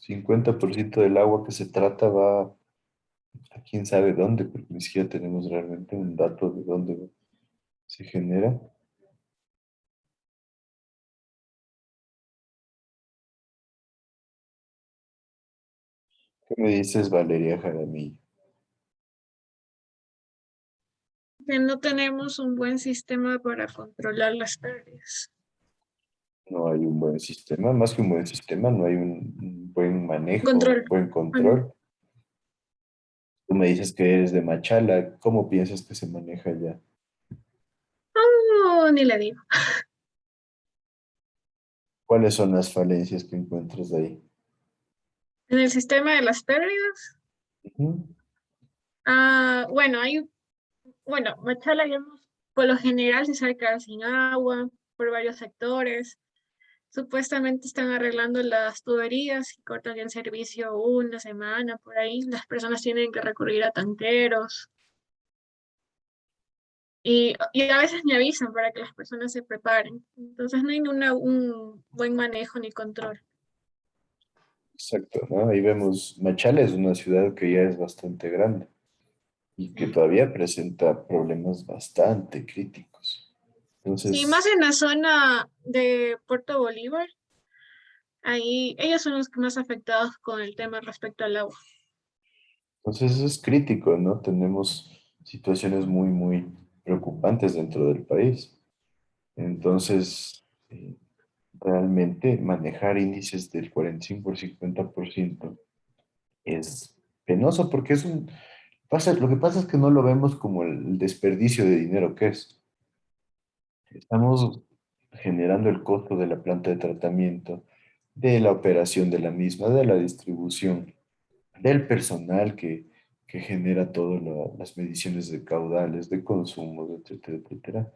50% del agua que se trata va a quién sabe dónde, porque ni siquiera tenemos realmente un dato de dónde se genera. ¿Qué me dices, Valeria Jaramillo? Que no tenemos un buen sistema para controlar las pérdidas. No hay un buen sistema, más que un buen sistema, no hay un buen manejo, un Control. buen control. Tú me dices que eres de Machala, ¿cómo piensas que se maneja ya? No, ni le digo. ¿Cuáles son las falencias que encuentras de ahí? En el sistema de las pérdidas, Ujú. bueno, Machala, digamos, por lo general se sabe quedar sin agua por varios sectores. Supuestamente están arreglando las tuberías y cortan el servicio una semana por ahí. Las personas tienen que recurrir a tanqueros y a veces me avisan para que las personas se preparen. Entonces no hay un buen manejo ni control. Exacto, ¿no? Ahí vemos, Machala es una ciudad que ya es bastante grande y que todavía presenta problemas bastante críticos. Sí, más Entonces, en la zona de Puerto Bolívar, ahí ellos son los que más afectados con el tema respecto al agua. entonces es crítico, ¿no? Tenemos situaciones muy, muy preocupantes dentro del país. Entonces, realmente manejar índices del 45 por 50% es penoso porque lo que pasa es que no lo vemos como el desperdicio de dinero que es. Estamos generando el costo de la planta de tratamiento, de la operación de la misma, de la distribución, del personal que genera todas las mediciones de caudales, de consumos, etcétera, etcétera.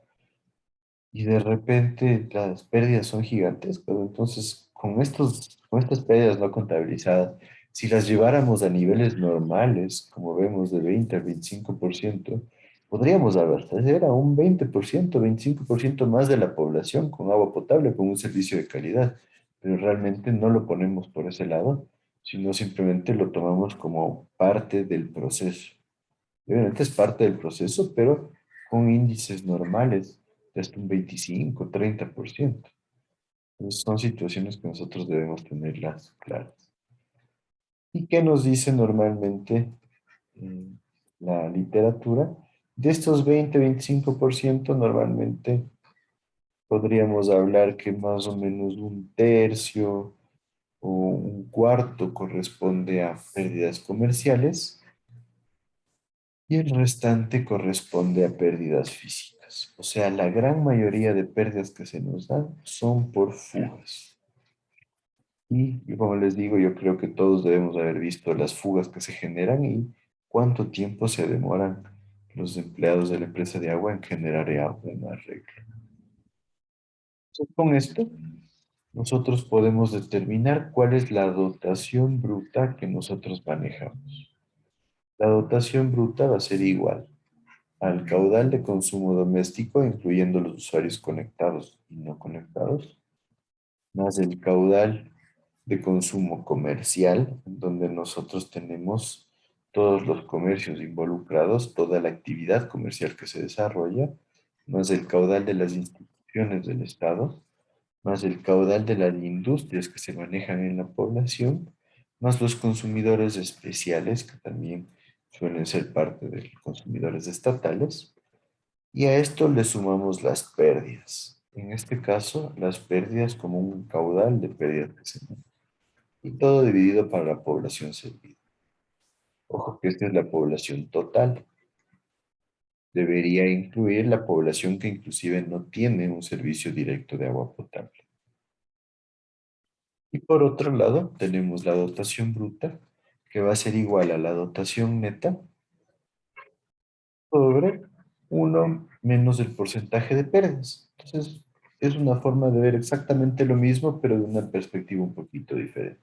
Y de repente las pérdidas son gigantescas. Entonces, con estas pérdidas no contabilizadas, si las lleváramos a niveles normales, como vemos de 20 al 25%, podríamos abastecer a un 20%, 25% más de la población con agua potable, con un servicio de calidad. Pero realmente no lo ponemos por ese lado, sino simplemente lo tomamos como parte del proceso. Y obviamente es parte del proceso, pero con índices normales de hasta un 25, 30%. Entonces son situaciones que nosotros debemos tenerlas claras. ¿Y qué nos dice normalmente eh, la literatura? De estos 20-25%, normalmente podríamos hablar que más o menos un tercio o un cuarto corresponde a pérdidas comerciales y el restante corresponde a pérdidas físicas. O sea, la gran mayoría de pérdidas que se nos dan son por fugas. Y como les digo, yo creo que todos debemos haber visto las fugas que se generan y cuánto tiempo se demoran los empleados de la empresa de agua en generar un arreglo. Entonces, con esto, nosotros podemos determinar cuál es la dotación bruta que nosotros manejamos. La dotación bruta va a ser igual al caudal de consumo doméstico, incluyendo los usuarios conectados y no conectados, más el caudal de consumo comercial, en donde nosotros tenemos todos los comercios involucrados, toda la actividad comercial que se desarrolla, más el caudal de las instituciones del Estado, más el caudal de las industrias que se manejan en la población, más los consumidores especiales, que también suelen ser parte de los consumidores estatales, y a esto le sumamos las pérdidas. En este caso, las pérdidas como un caudal de pérdidas que se maneja. Y todo dividido para la población servida. Ojo que esta es la población total. Debería incluir la población que inclusive no tiene un servicio directo de agua potable. Y por otro lado, tenemos la dotación bruta, que va a ser igual a la dotación neta sobre 1 menos el porcentaje de pérdidas. Entonces, es una forma de ver exactamente lo mismo, pero de una perspectiva un poquito diferente.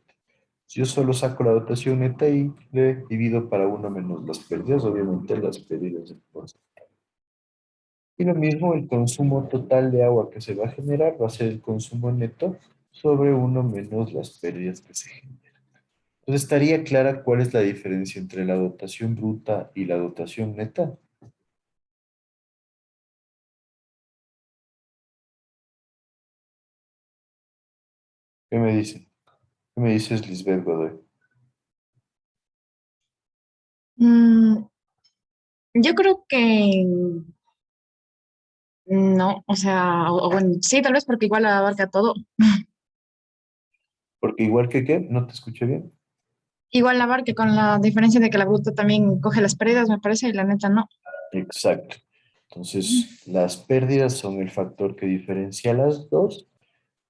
Yo solo saco la dotación neta y le divido para uno menos las pérdidas, obviamente las pérdidas del porcentaje. Y lo mismo, el consumo total de agua que se va a generar va a ser el consumo neto sobre uno menos las pérdidas que se generan. Entonces, ¿estaría clara cuál es la diferencia entre la dotación bruta y la dotación neta? ¿Qué me dicen? ¿Qué me dices, Lisbeth Godoy? Mm, yo creo que no, o sea, o bueno, sí, tal vez porque igual abarca todo. Porque igual que qué, no te escuché bien. Igual abarca con la diferencia de que la bruta también coge las pérdidas, me parece, y la neta no. Exacto. Entonces, las pérdidas son el factor que diferencia las dos,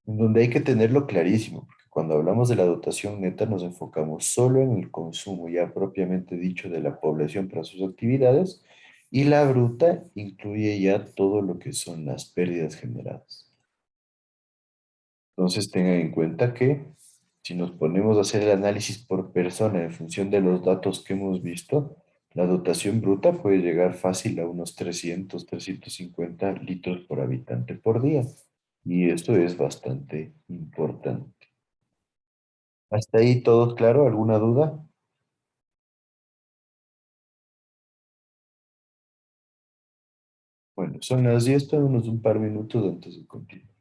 en donde hay que tenerlo clarísimo, porque cuando hablamos de la dotación neta nos enfocamos solo en el consumo ya propiamente dicho de la población para sus actividades, y la bruta incluye ya todo lo que son las pérdidas generadas. Entonces tengan en cuenta que si nos ponemos a hacer el análisis por persona en función de los datos que hemos visto, la dotación bruta puede llegar fácil a unos 350 litros por habitante por día. Y esto es bastante importante. ¿Hasta ahí todo claro? ¿Alguna duda? Bueno, son las 10, tenemos un par minutos antes de continuar.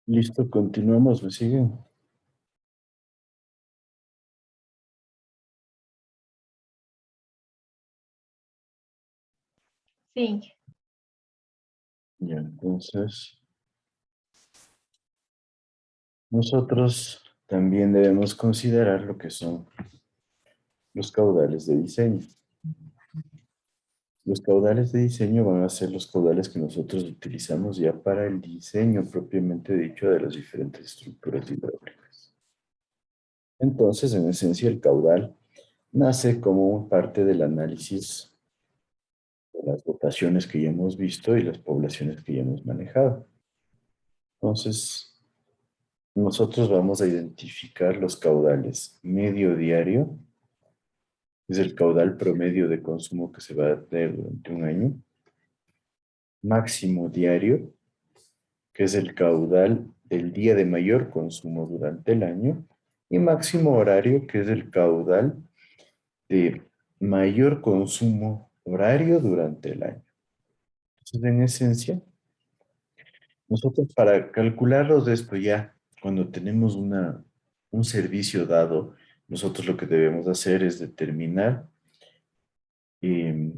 Listo, continuamos, ¿me siguen? Sí, Ya, entonces, nosotros también debemos considerar lo que son los caudales de diseño. Los caudales de diseño van a ser los caudales que nosotros utilizamos ya para el diseño propiamente dicho de las diferentes estructuras hidráulicas. Entonces, en esencia, el caudal nace como parte del análisis de las dotaciones que ya hemos visto y las poblaciones que ya hemos manejado. Entonces, nosotros vamos a identificar los caudales medio diario, es el caudal promedio de consumo que se va a tener durante un año, máximo diario, que es el caudal del día de mayor consumo durante el año, y máximo horario, que es el caudal de mayor consumo horario durante el año. Entonces, en esencia, nosotros para calcularlos de esto ya, cuando tenemos un servicio dado, nosotros lo que debemos hacer es determinar, eh,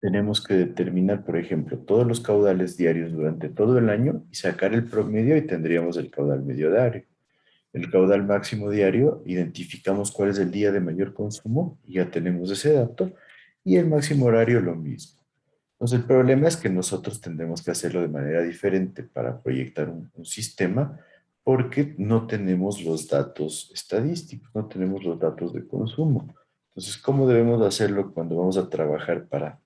tenemos que determinar, por ejemplo, todos los caudales diarios durante todo el año y sacar el promedio y tendríamos el caudal medio diario. El caudal máximo diario, identificamos cuál es el día de mayor consumo y ya tenemos ese dato. Y el máximo horario lo mismo. Entonces, el problema es que nosotros tendremos que hacerlo de manera diferente para proyectar un sistema porque no tenemos los datos estadísticos, no tenemos los datos de consumo. Entonces, ¿cómo debemos hacerlo cuando vamos a trabajar para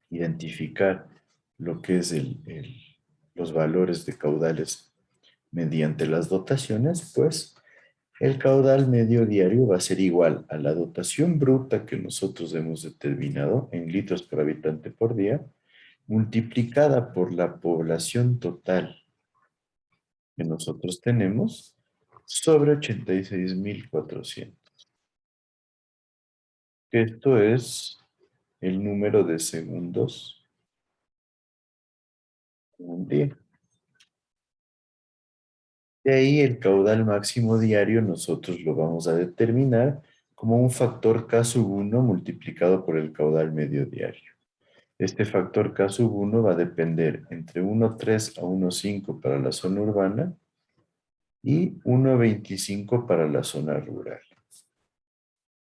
identificar lo que es los valores de caudales mediante las dotaciones? Pues el caudal medio diario va a ser igual a la dotación bruta que nosotros hemos determinado en litros por habitante por día, multiplicada por la población total que nosotros tenemos sobre 86.400. Esto es el número de segundos en un día. De ahí el caudal máximo diario nosotros lo vamos a determinar como un factor K sub 1 multiplicado por el caudal medio diario. Este factor K sub 1 va a depender entre 1,3 a 1,5 para la zona urbana y 1,25 para la zona rural.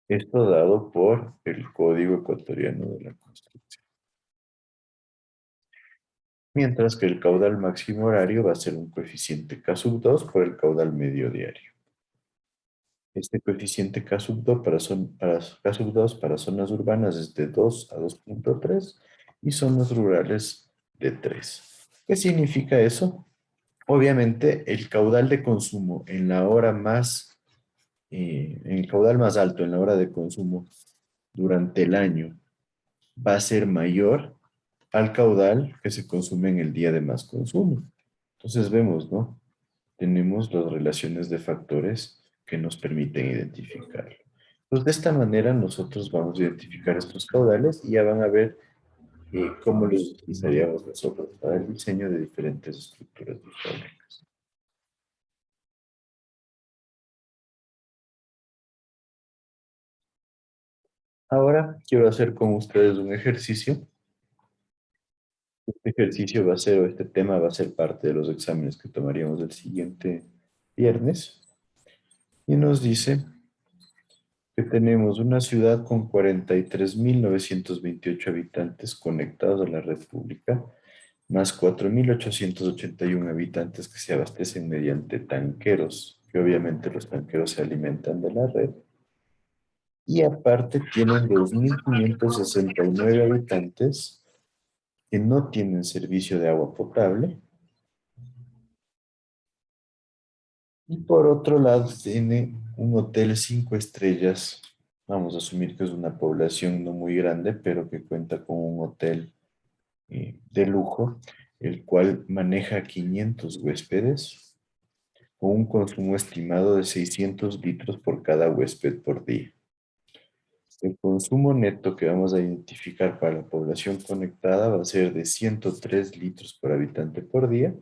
Esto dado por el Código Ecuatoriano de la Construcción. Mientras que el caudal máximo horario va a ser un coeficiente K sub 2 por el caudal medio diario. Este coeficiente K sub 2 K sub 2 para zonas urbanas es de 2 a 2,3 y zonas rurales de 3. ¿Qué significa eso? Obviamente, el caudal de consumo en la hora en el caudal más alto, en la hora de consumo durante el año, va a ser mayor al caudal que se consume en el día de más consumo. Entonces vemos, ¿no? Tenemos las relaciones de factores que nos permiten identificarlo. Entonces, de esta manera nosotros vamos a identificar estos caudales y ya van a ver cómo los utilizaríamos nosotros para el diseño de diferentes estructuras hidráulicas. Ahora quiero hacer con ustedes un ejercicio. Este ejercicio va a ser, o este tema va a ser parte de los exámenes que tomaríamos el siguiente viernes. Y nos dice que tenemos una ciudad con 43.928 habitantes conectados a la red pública, más 4.881 habitantes que se abastecen mediante tanqueros, que obviamente los tanqueros se alimentan de la red. Y aparte tienen 2.569 habitantes que no tienen servicio de agua potable. Y por otro lado tiene un hotel 5 estrellas. Vamos a asumir que es una población no muy grande, pero que cuenta con un hotel de lujo, el cual maneja 500 huéspedes, con un consumo estimado de 600 litros por cada huésped por día. El consumo neto que vamos a identificar para la población conectada va a ser de 103 litros por habitante por día.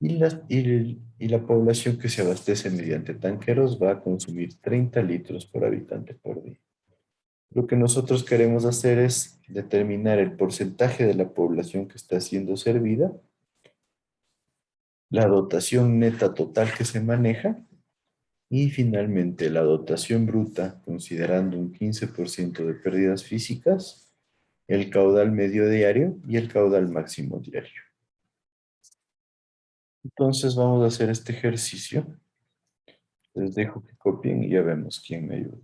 Y la población que se abastece mediante tanqueros va a consumir 30 litros por habitante por día. Lo que nosotros queremos hacer es determinar el porcentaje de la población que está siendo servida, la dotación neta total que se maneja y finalmente la dotación bruta, considerando un 15% de pérdidas físicas, el caudal medio diario y el caudal máximo diario. Entonces vamos a hacer este ejercicio. Les dejo que copien y ya vemos quién me ayuda.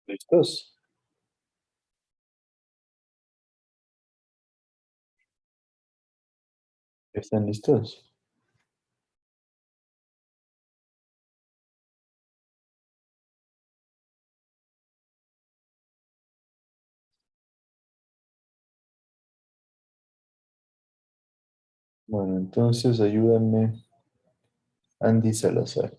¿Listos? ¿Están listos? Bueno, entonces ayúdame, Andy Salazar.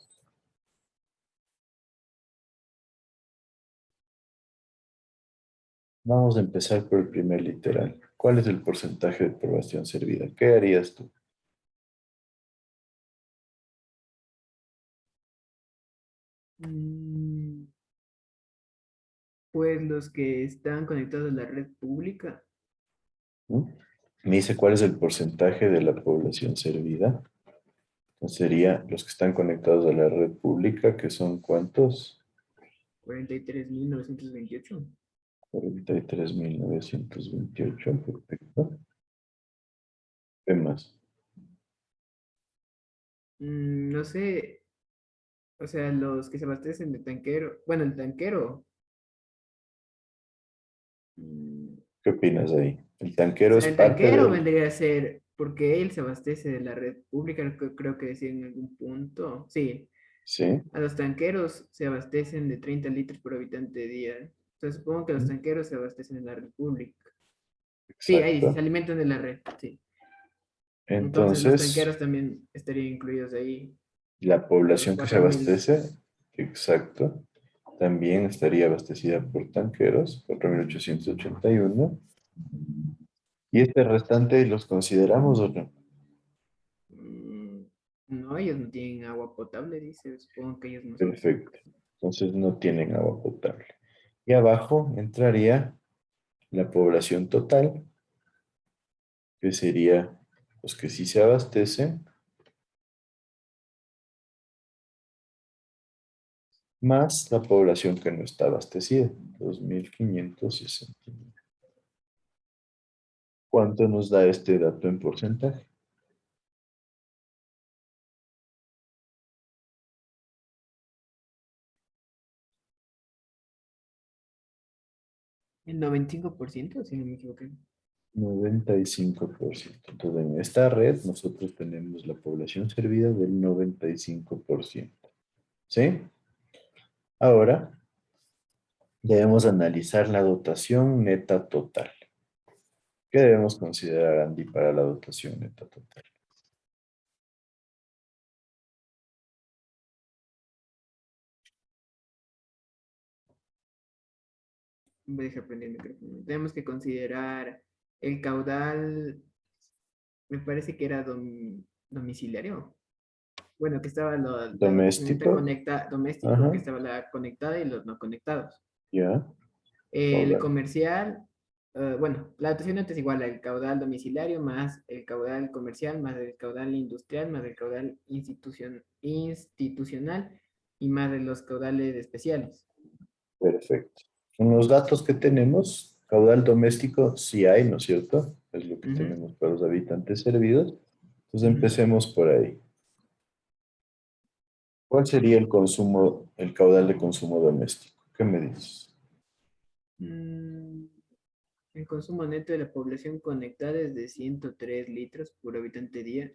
Vamos a empezar por el primer literal. ¿Cuál es el porcentaje de población servida? ¿Qué harías tú? Mm, Pues los que están conectados a la red pública, ¿Mm? Me dice cuál es el porcentaje de la población servida. Entonces sería los que están conectados a la red pública, que son ¿cuántos? 43.928. 43.928, perfecto. ¿Qué más? No sé, o sea, los que se abastecen de tanquero, bueno, el tanquero, mm, ¿Qué opinas ahí? ¿El o tanquero es sea, el parte tanquero del...? vendría a ser, porque él se abastece de la red pública, creo que decía en algún punto, sí, Sí. a los tanqueros se abastecen de 30 litros por habitante día. Entonces supongo que los tanqueros se abastecen en la red pública. Sí, ahí dice, se Exacto. alimentan de la red, sí. Entonces los Entonces, tanqueros también estarían incluidos ahí, la de los población que se 4.000. abastece, exacto, también estaría abastecida por tanqueros, 4.881. ¿Y este restante los consideramos o no? Mm, No, ellos no tienen agua potable, dice. Supongo que ellos no se abastecen. Perfecto. Entonces no tienen agua potable. Y abajo entraría la población total, que sería los que sí se abastecen, más la población que no está abastecida, 2.569. ¿Cuánto nos da este dato en porcentaje? El 95%, si no me equivoco. 95%. Entonces, en esta red nosotros tenemos la población servida del 95%. ¿Sí? Ahora debemos analizar la dotación neta total, ¿Qué debemos considerar, Andy, para la dotación neta total? Voy a dejar prender el micrófono. Tenemos que considerar el caudal, me parece que era domiciliario. Bueno, que estaba la dotación neta Doméstico. doméstico, que Ajá. estaba la conectada y los no conectados. Ya. El Caudal. comercial, bueno, la dotación neta es igual al caudal domiciliario más el caudal comercial, más el caudal industrial, más el caudal institucional y más de los caudales especiales. Perfecto. Con los datos que tenemos, caudal doméstico sí hay, ¿no es cierto? Es lo que Ujú. tenemos para los habitantes servidos. Entonces Ujú. empecemos por ahí. ¿Cuál sería el consumo, el caudal de consumo doméstico? ¿Qué me dices? Mm, El consumo neto de la población conectada es de 103 litros por habitante día.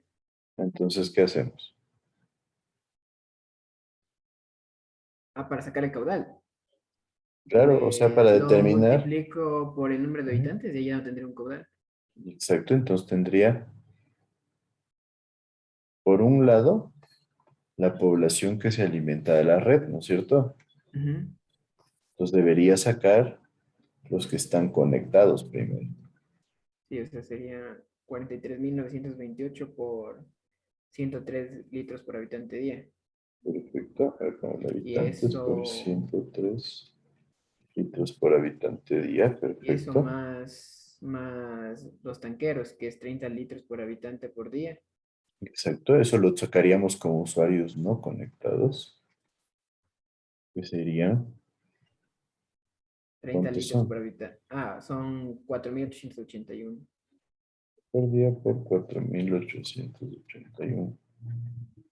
Entonces, ¿qué hacemos? Para sacar el caudal. Claro, o sea, para Lo determinar. multiplico por el número de Ujú. habitantes y ahí ya no tendré un caudal. Exacto, entonces tendría, por un lado, la población que se alimenta de la red, ¿no es cierto? Ujú. Entonces debería sacar los que están conectados primero. Sí, o sea, sería 43.928 por 103 litros por habitante día. Perfecto. A ver, con Y habitantes por eso, 103 litros por habitante día. y eso Perfecto. más los tanqueros, que es 30 litros por habitante por día. Exacto. Eso lo sacaríamos como usuarios no conectados. Que serían, 30 ¿cuántos litros son? por habitante. Son 4.881. Por día por 4.881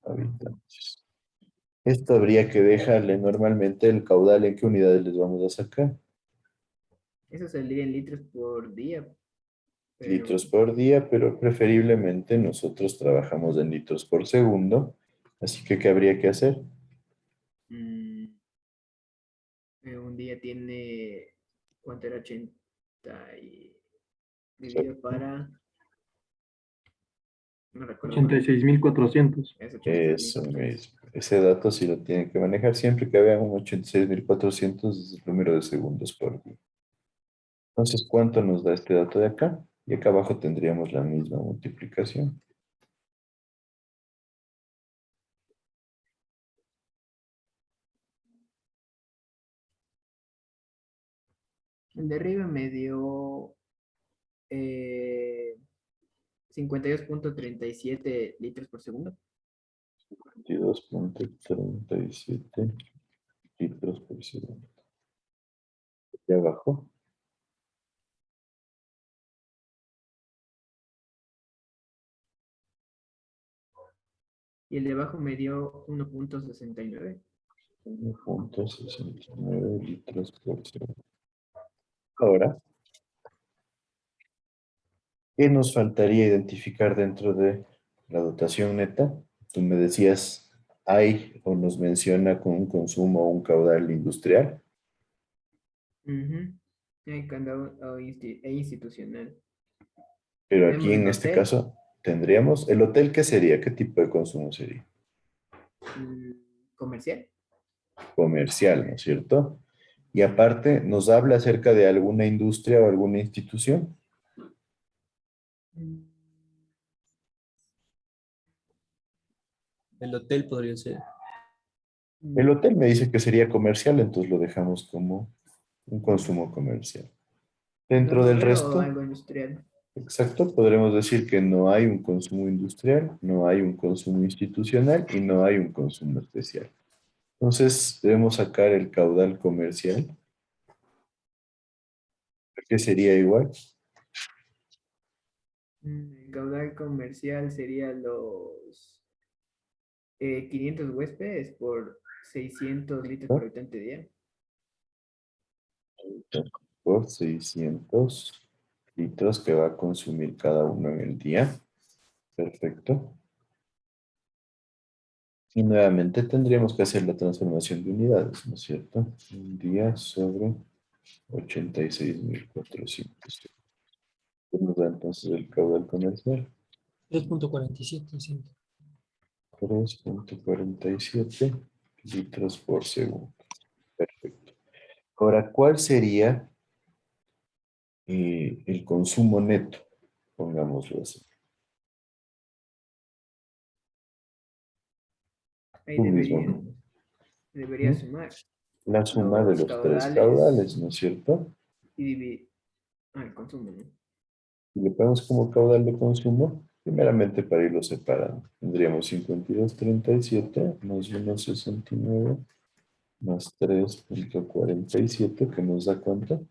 habitantes. Esto habría que dejarle normalmente el caudal en qué unidades les vamos a sacar. Eso saldría en litros por día, pero Litros por día, pero preferiblemente nosotros trabajamos en litros por segundo. Así que, ¿qué habría que hacer? mm, un día tiene, ¿cuánto era? 80 y dividido Exacto. para, no recuerdo cuánto. 86.400. Es Eso 86.400. mismo. Ese dato sí lo tienen que manejar siempre que vean un 86.400 es el número de segundos por día. Entonces, ¿cuánto nos da este dato de acá? Y acá abajo tendríamos la misma multiplicación. El de arriba me dio 52.37 litros por segundo. 22.37 litros por segundo. Y abajo, Y el de abajo me dio 1.69. 1.69 litros por segundo. Ahora, ¿qué nos faltaría identificar dentro de la dotación neta? Tú me decías, hay o nos menciona con un consumo o un caudal industrial, Ujú. Hay candado e institucional. pero aquí Tenemos en el este hotel, caso tendríamos el hotel, ¿qué sería? ¿Qué tipo de consumo sería? mm, comercial. Comercial, ¿no es cierto? Y aparte, ¿nos habla acerca de alguna industria o alguna institución? Mm, El hotel podría ser. El hotel me dice que sería comercial, entonces lo dejamos como un consumo comercial. No, Dentro no del veo resto, algo industrial. exacto, podremos decir que no hay un consumo industrial, no hay un consumo institucional y no hay un consumo especial. Entonces, debemos sacar el caudal comercial, que sería igual. El caudal comercial sería los 500 huéspedes por 600 litros por ¿No? habitante día. Por 600 litros que va a consumir cada uno en el día. Perfecto. Y nuevamente tendríamos que hacer la transformación de unidades, ¿no es cierto? Un día sobre 86.400. ¿Qué nos da entonces el caudal comercial? 3.47, sí. 3.47 litros por segundo. Perfecto. Ahora, ¿cuál sería el consumo neto? Pongámoslo así. Ahí Tú mismo. debería ¿Mm? sumar La suma de los los tres caudales caudales, ¿no es cierto? y dividir el consumo, ¿no? Y le ponemos como caudal de consumo, primeramente para irlo separando. Tendríamos 52.37 más 1.69 más 3.47, que nos da cuánto.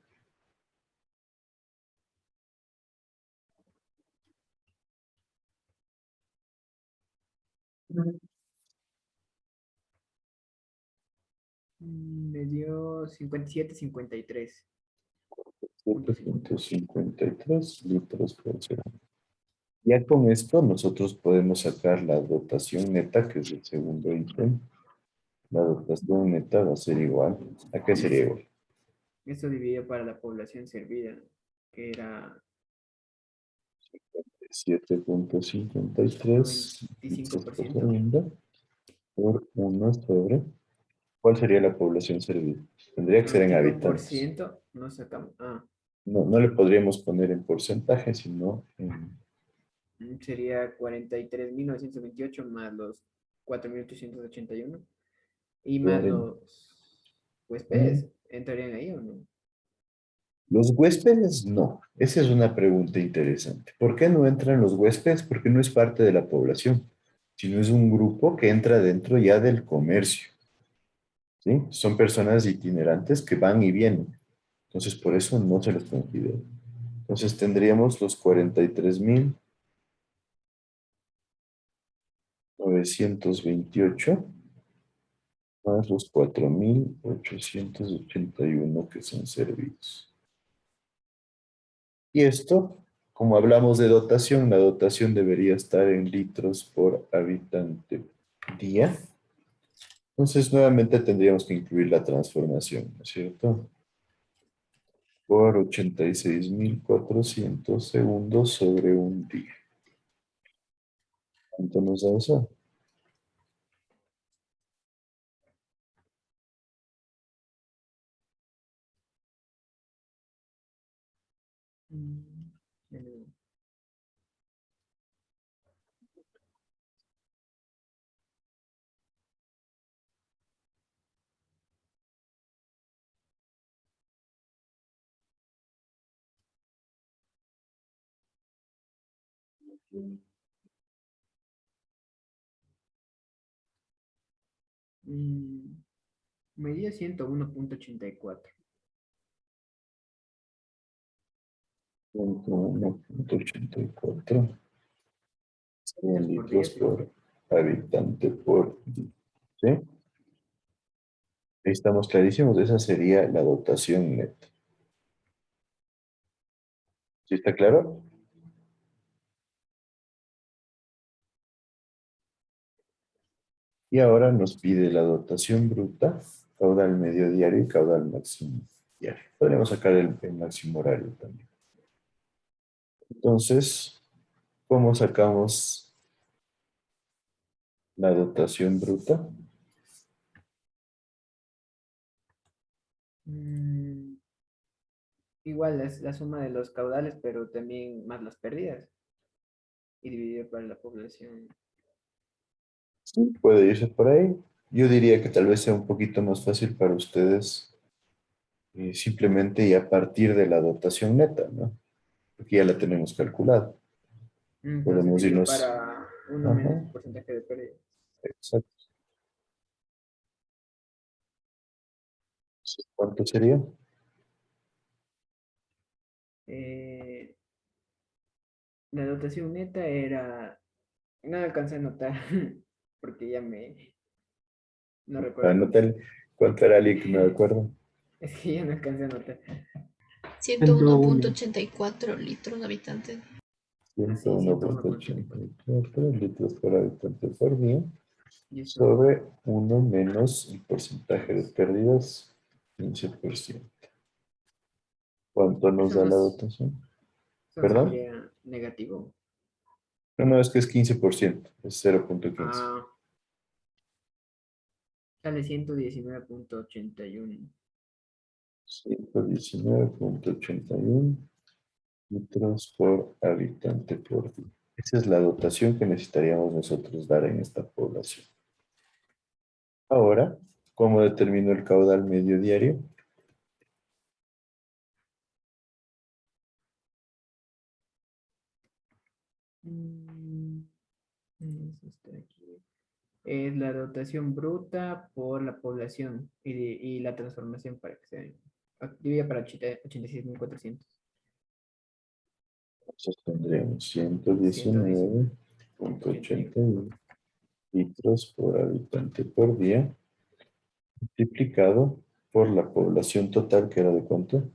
Me dio 57.53. 7.53 litros por segundo. Ya con esto nosotros podemos sacar la dotación neta, que es el segundo ítem. La dotación neta va a ser igual. ¿A qué sería igual? Esto dividido para la población servida, que era 7.53 litros por 95%. segundo por 1 sobre. ¿Cuál sería la población servida? Tendría que ser en habitantes. 95% no sacamos. No, no le podríamos poner en porcentaje, sino en... Sería 43.928 más los 4.881 y más 40. los huéspedes. ¿Entrarían ahí o no? Los huéspedes no. Esa es una pregunta interesante. ¿Por qué no entran los huéspedes? Porque no es parte de la población, sino es un grupo que entra dentro ya del comercio. ¿Sí? Son personas itinerantes que van y vienen. Entonces, por eso no se les considera. Entonces, tendríamos los 43.928 más los 4.881 que son servidos. Y esto, como hablamos de dotación, la dotación debería estar en litros por habitante día. Entonces, nuevamente tendríamos que incluir la transformación, ¿no es cierto? Por 86.400 segundos sobre un día. ¿Cuánto nos da eso? Mm, eh, mm, Me dio 101.84. 101.84 Litros por día, litros sí. por habitante por día. ¿Sí? Ahí estamos clarísimos. Esa sería la dotación neta. ¿Sí está claro? Y ahora nos pide la dotación bruta, caudal medio diario y caudal máximo diario. Podríamos sacar el máximo horario también. Entonces, ¿cómo sacamos la dotación bruta? Mm, Igual es la suma de los caudales, pero también más las pérdidas. Y dividido para la población. Sí, puede irse por ahí. Yo diría que tal vez sea un poquito más fácil para ustedes simplemente y a partir de la dotación neta, ¿no? Porque ya la tenemos calculada. Entonces Podemos dividido irnos... para uno menos Ajá, el porcentaje de pérdida. exacto. ¿Cuánto sería? Eh, la dotación neta era. No alcancé a notar porque ya no recuerdo mucho. Anotar cuánto era alguien que no me acuerdo. Es que ya no alcancé a notar. 101. 101.84 litros habitantes. Así, 101.84. 101.84 litros por habitante por día Y eso sobre 1 menos el porcentaje de pérdidas, 15%. ¿Cuánto nos eso da la nos, dotación? ¿Perdón? Sería negativo. No, es que es 15%, es 0.15. Ah, sale 119.81. 119.81 litros por habitante por día. Esa es la dotación que necesitaríamos nosotros dar en esta población. Ahora, ¿cómo determino el caudal medio diario? Eso está aquí. Es la dotación bruta por la población y la transformación para que sea dividida para 86.400. Entonces tendríamos 119.81 litros por habitante por día, multiplicado por la población total, que era de cuánto?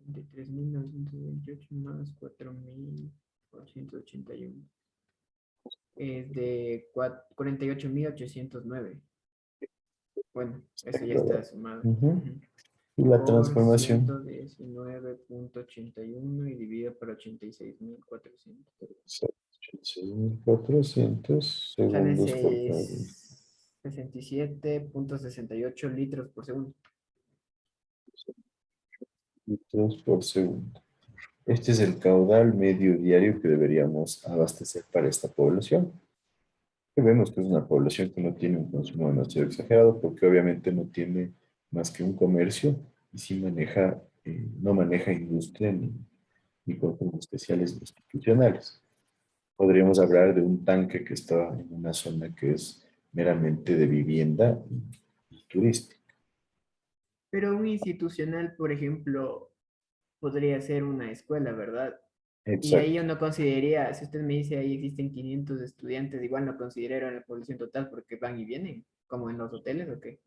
23.928 más 4.881. Es de 48.809. Bueno, eso ya está sumado. Ujú. Ujú. Y la Por transformación. 119.81 y dividido por 86.400. 86.400 Sale segundos por cada 67.68 litros por segundo. litros por segundo. Este es el caudal medio diario que deberíamos abastecer para esta población. Que vemos que es una población que no tiene un consumo demasiado exagerado porque obviamente no tiene más que un comercio y sí maneja, no maneja industria ni consumos especiales ni institucionales. Podríamos hablar de un tanque que está en una zona que es meramente de vivienda y turística. Pero un institucional, por ejemplo, podría ser una escuela, ¿verdad? Y ahí yo Exacto. no consideraría, si usted me dice ahí existen 500 estudiantes, igual no considero la población total porque van y vienen, como en los hoteles o qué.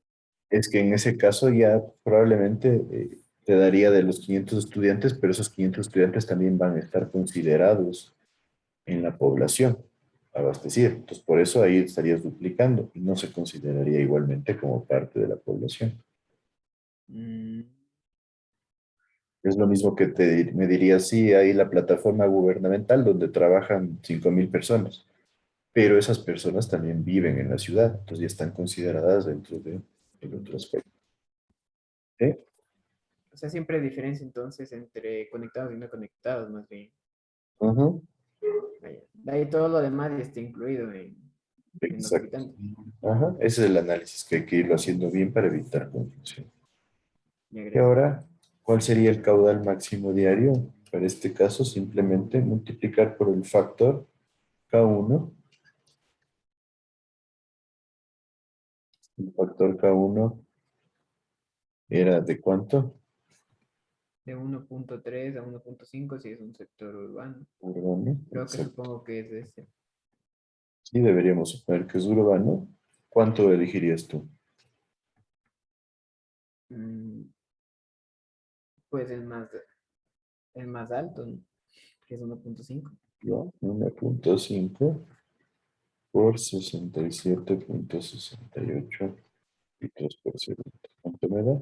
Es que en ese caso ya probablemente te daría de los 500 estudiantes, pero esos 500 estudiantes también van a estar considerados en la población abastecida. Entonces, por eso ahí estarías duplicando y no se consideraría igualmente como parte de la población. Mm, Es lo mismo que me dirías, sí, hay la plataforma gubernamental donde trabajan 5.000 personas, pero esas personas también viven en la ciudad, entonces ya están consideradas dentro del otro aspecto. ¿Sí? o sea, siempre hay diferencia entonces entre conectados y no conectados, más bien. Ujú. Vaya. De ahí todo lo demás ya está incluido en los Exacto. habitantes. Ajá. Ese es el análisis que hay que irlo haciendo bien para evitar confusión. Ya, Y gracias. ahora, ¿cuál sería el caudal máximo diario? Para este caso, simplemente multiplicar por el factor K1. El factor K1 era ¿de cuánto? De 1.3 a 1.5 si es un sector urbano. Urbano. Creo que Exacto. supongo que es de ese. Sí, deberíamos suponer que es urbano. ¿Cuánto elegirías tú? Mm, pues el más alto, ¿no? Que es 1.5. ¿No? 1.5 por 67.68 litros por segundo. ¿Cuánto me da?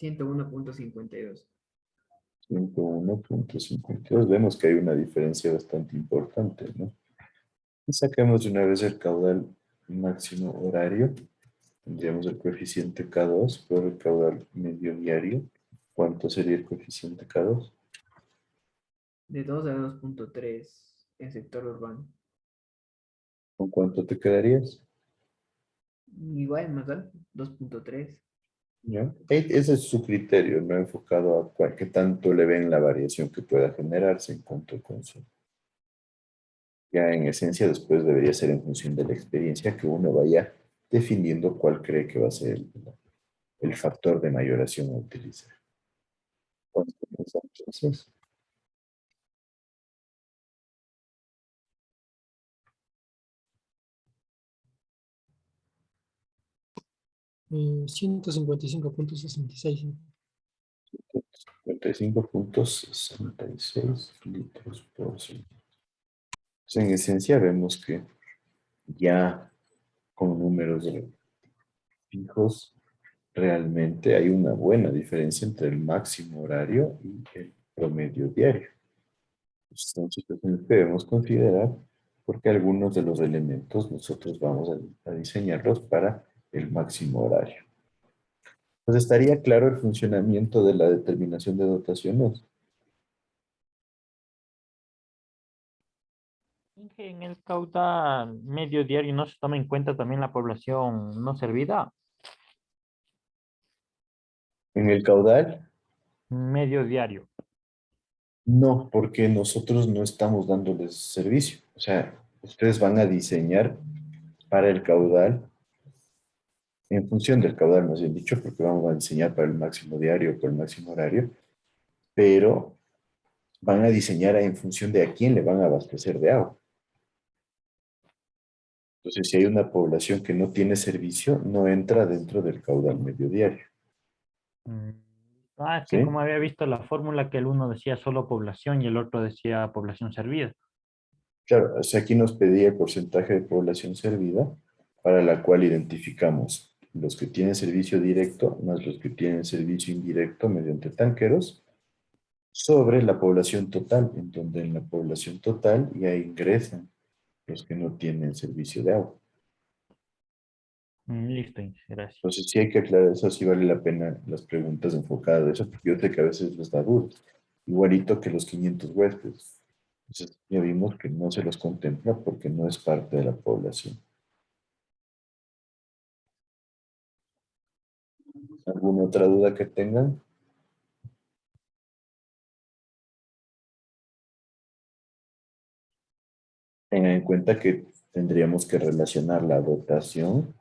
101.52. 101.52. Vemos que hay una diferencia bastante importante, ¿no? Y saquemos de una vez el caudal máximo horario. Tendríamos el coeficiente K2 por el caudal medio diario. ¿Cuánto sería el coeficiente K2? De 2 a 2.3 en sector urbano. ¿Con cuánto te quedarías? Igual, más alto, 2.3. ¿Ya? Ese es su criterio, no enfocado a qué tanto le ven la variación que pueda generarse en cuanto al consumo. Ya en esencia después debería ser en función de la experiencia que uno vaya definiendo cuál cree que va a ser el factor de mayoración a utilizar. ¿Cuánto piensa entonces? Eh, 155.66. 55.66 litros por segundo. Pues en esencia vemos que ya con números fijos, realmente hay una buena diferencia entre el máximo horario y el promedio diario. Son situaciones que debemos considerar porque algunos de los elementos nosotros vamos a diseñarlos para el máximo horario. Pues estaría claro el funcionamiento de la determinación de dotaciones. Inge, en el caudal medio diario no se toma en cuenta también la población no servida. En el caudal, Medio diario. no, porque nosotros no estamos dándoles servicio. O sea, ustedes van a diseñar para el caudal, en función del caudal, más bien dicho, porque vamos a diseñar para el máximo diario, para el máximo horario, pero van a diseñar en función de a quién le van a abastecer de agua. Entonces, si hay una población que no tiene servicio, no entra dentro del caudal medio diario. Mm. Ah, es que ¿Sí? como había visto la fórmula que el uno decía solo población y el otro decía población servida. Claro, o sea, aquí nos pedía el porcentaje de población servida, para la cual identificamos los que tienen servicio directo más los que tienen servicio indirecto mediante tanqueros, sobre la población total, en donde en la población total ya ingresan los que no tienen servicio de agua. Listo, Inge, gracias. Entonces sí hay que aclarar eso, sí vale la pena las preguntas enfocadas a eso, porque yo sé que a veces les da dudas. Igualito que los 500 huéspedes. Entonces ya vimos que no se los contempla porque no es parte de la población. ¿Alguna otra duda que tengan? Tengan en cuenta que tendríamos que relacionar la dotación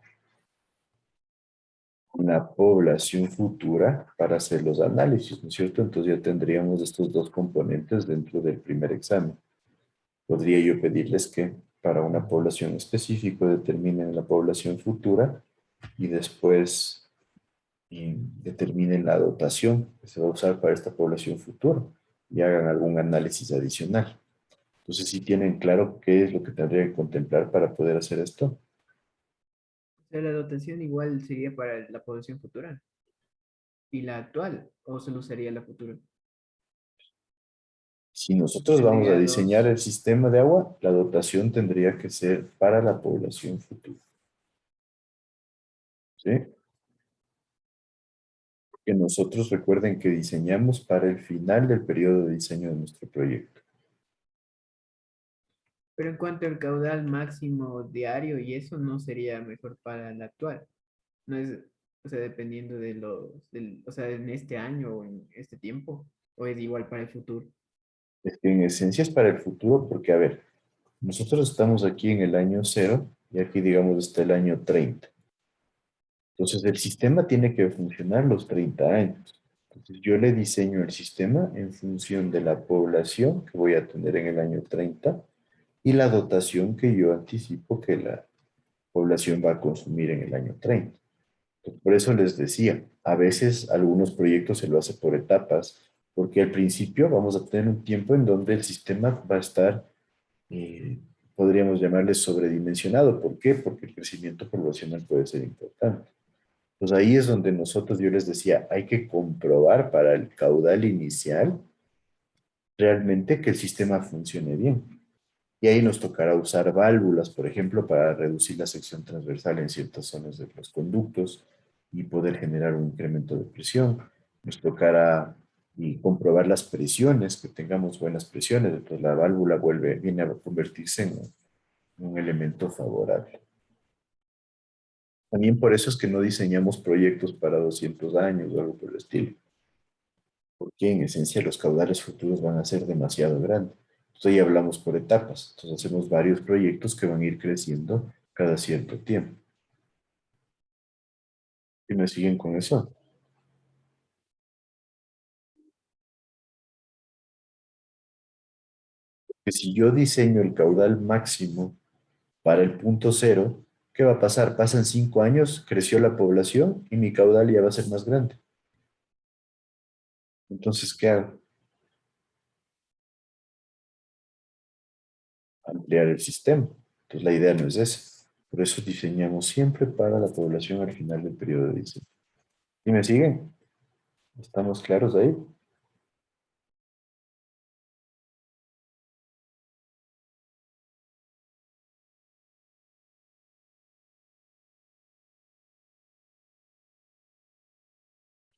con la población futura para hacer los análisis, ¿no es cierto? Entonces ya tendríamos estos dos componentes dentro del primer examen. Podría yo pedirles que para una población específica determinen la población futura y después determinen la dotación que se va a usar para esta población futura y hagan algún análisis adicional. Entonces, si tienen claro qué es lo que tendría que contemplar para poder hacer esto. O sea, la dotación igual sería para la población futura y la actual, o solo sería la futura. Si nosotros vamos a Tendría diseñar dos. el sistema de agua, la dotación tendría que ser para la población futura. ¿Sí? Que nosotros recuerden que diseñamos para el final del periodo de diseño de nuestro proyecto. Pero en cuanto al caudal máximo diario y eso no sería mejor para la actual. No es, o sea, dependiendo de o sea, en este año o en este tiempo, o es igual para el futuro. Es que en esencia es para el futuro porque, a ver, nosotros estamos aquí en el año 0 y aquí, digamos, está el año 30. Entonces, el sistema tiene que funcionar los 30 años. Entonces, yo le diseño el sistema en función de la población que voy a tener en el año 30 y la dotación que yo anticipo que la población va a consumir en el año 30. Entonces, por eso les decía, a veces algunos proyectos se lo hace por etapas, porque al principio vamos a tener un tiempo en donde el sistema va a estar, eh, podríamos llamarle sobredimensionado. ¿Por qué? Porque el crecimiento poblacional puede ser importante. Pues ahí es donde nosotros, yo les decía, hay que comprobar para el caudal inicial realmente que el sistema funcione bien. Y ahí nos tocará usar válvulas, por ejemplo, para reducir la sección transversal en ciertas zonas de los conductos y poder generar un incremento de presión. Nos tocará comprobar las presiones, que tengamos buenas presiones, entonces la válvula viene a convertirse en un elemento favorable. También por eso es que no diseñamos proyectos para 200 años o algo por el estilo, porque en esencia los caudales futuros van a ser demasiado grandes. Entonces ahí hablamos por etapas. Entonces hacemos varios proyectos que van a ir creciendo cada cierto tiempo. ¿Y me siguen con eso? Que si yo diseño el caudal máximo para el punto cero, ¿qué va a pasar? Pasan 5 años, creció la población y mi caudal ya va a ser más grande. Entonces, ¿qué hago? ampliar el sistema. Entonces la idea no es esa. Por eso diseñamos siempre para la población al final del periodo de diseño. ¿Y me siguen? ¿Estamos claros ahí?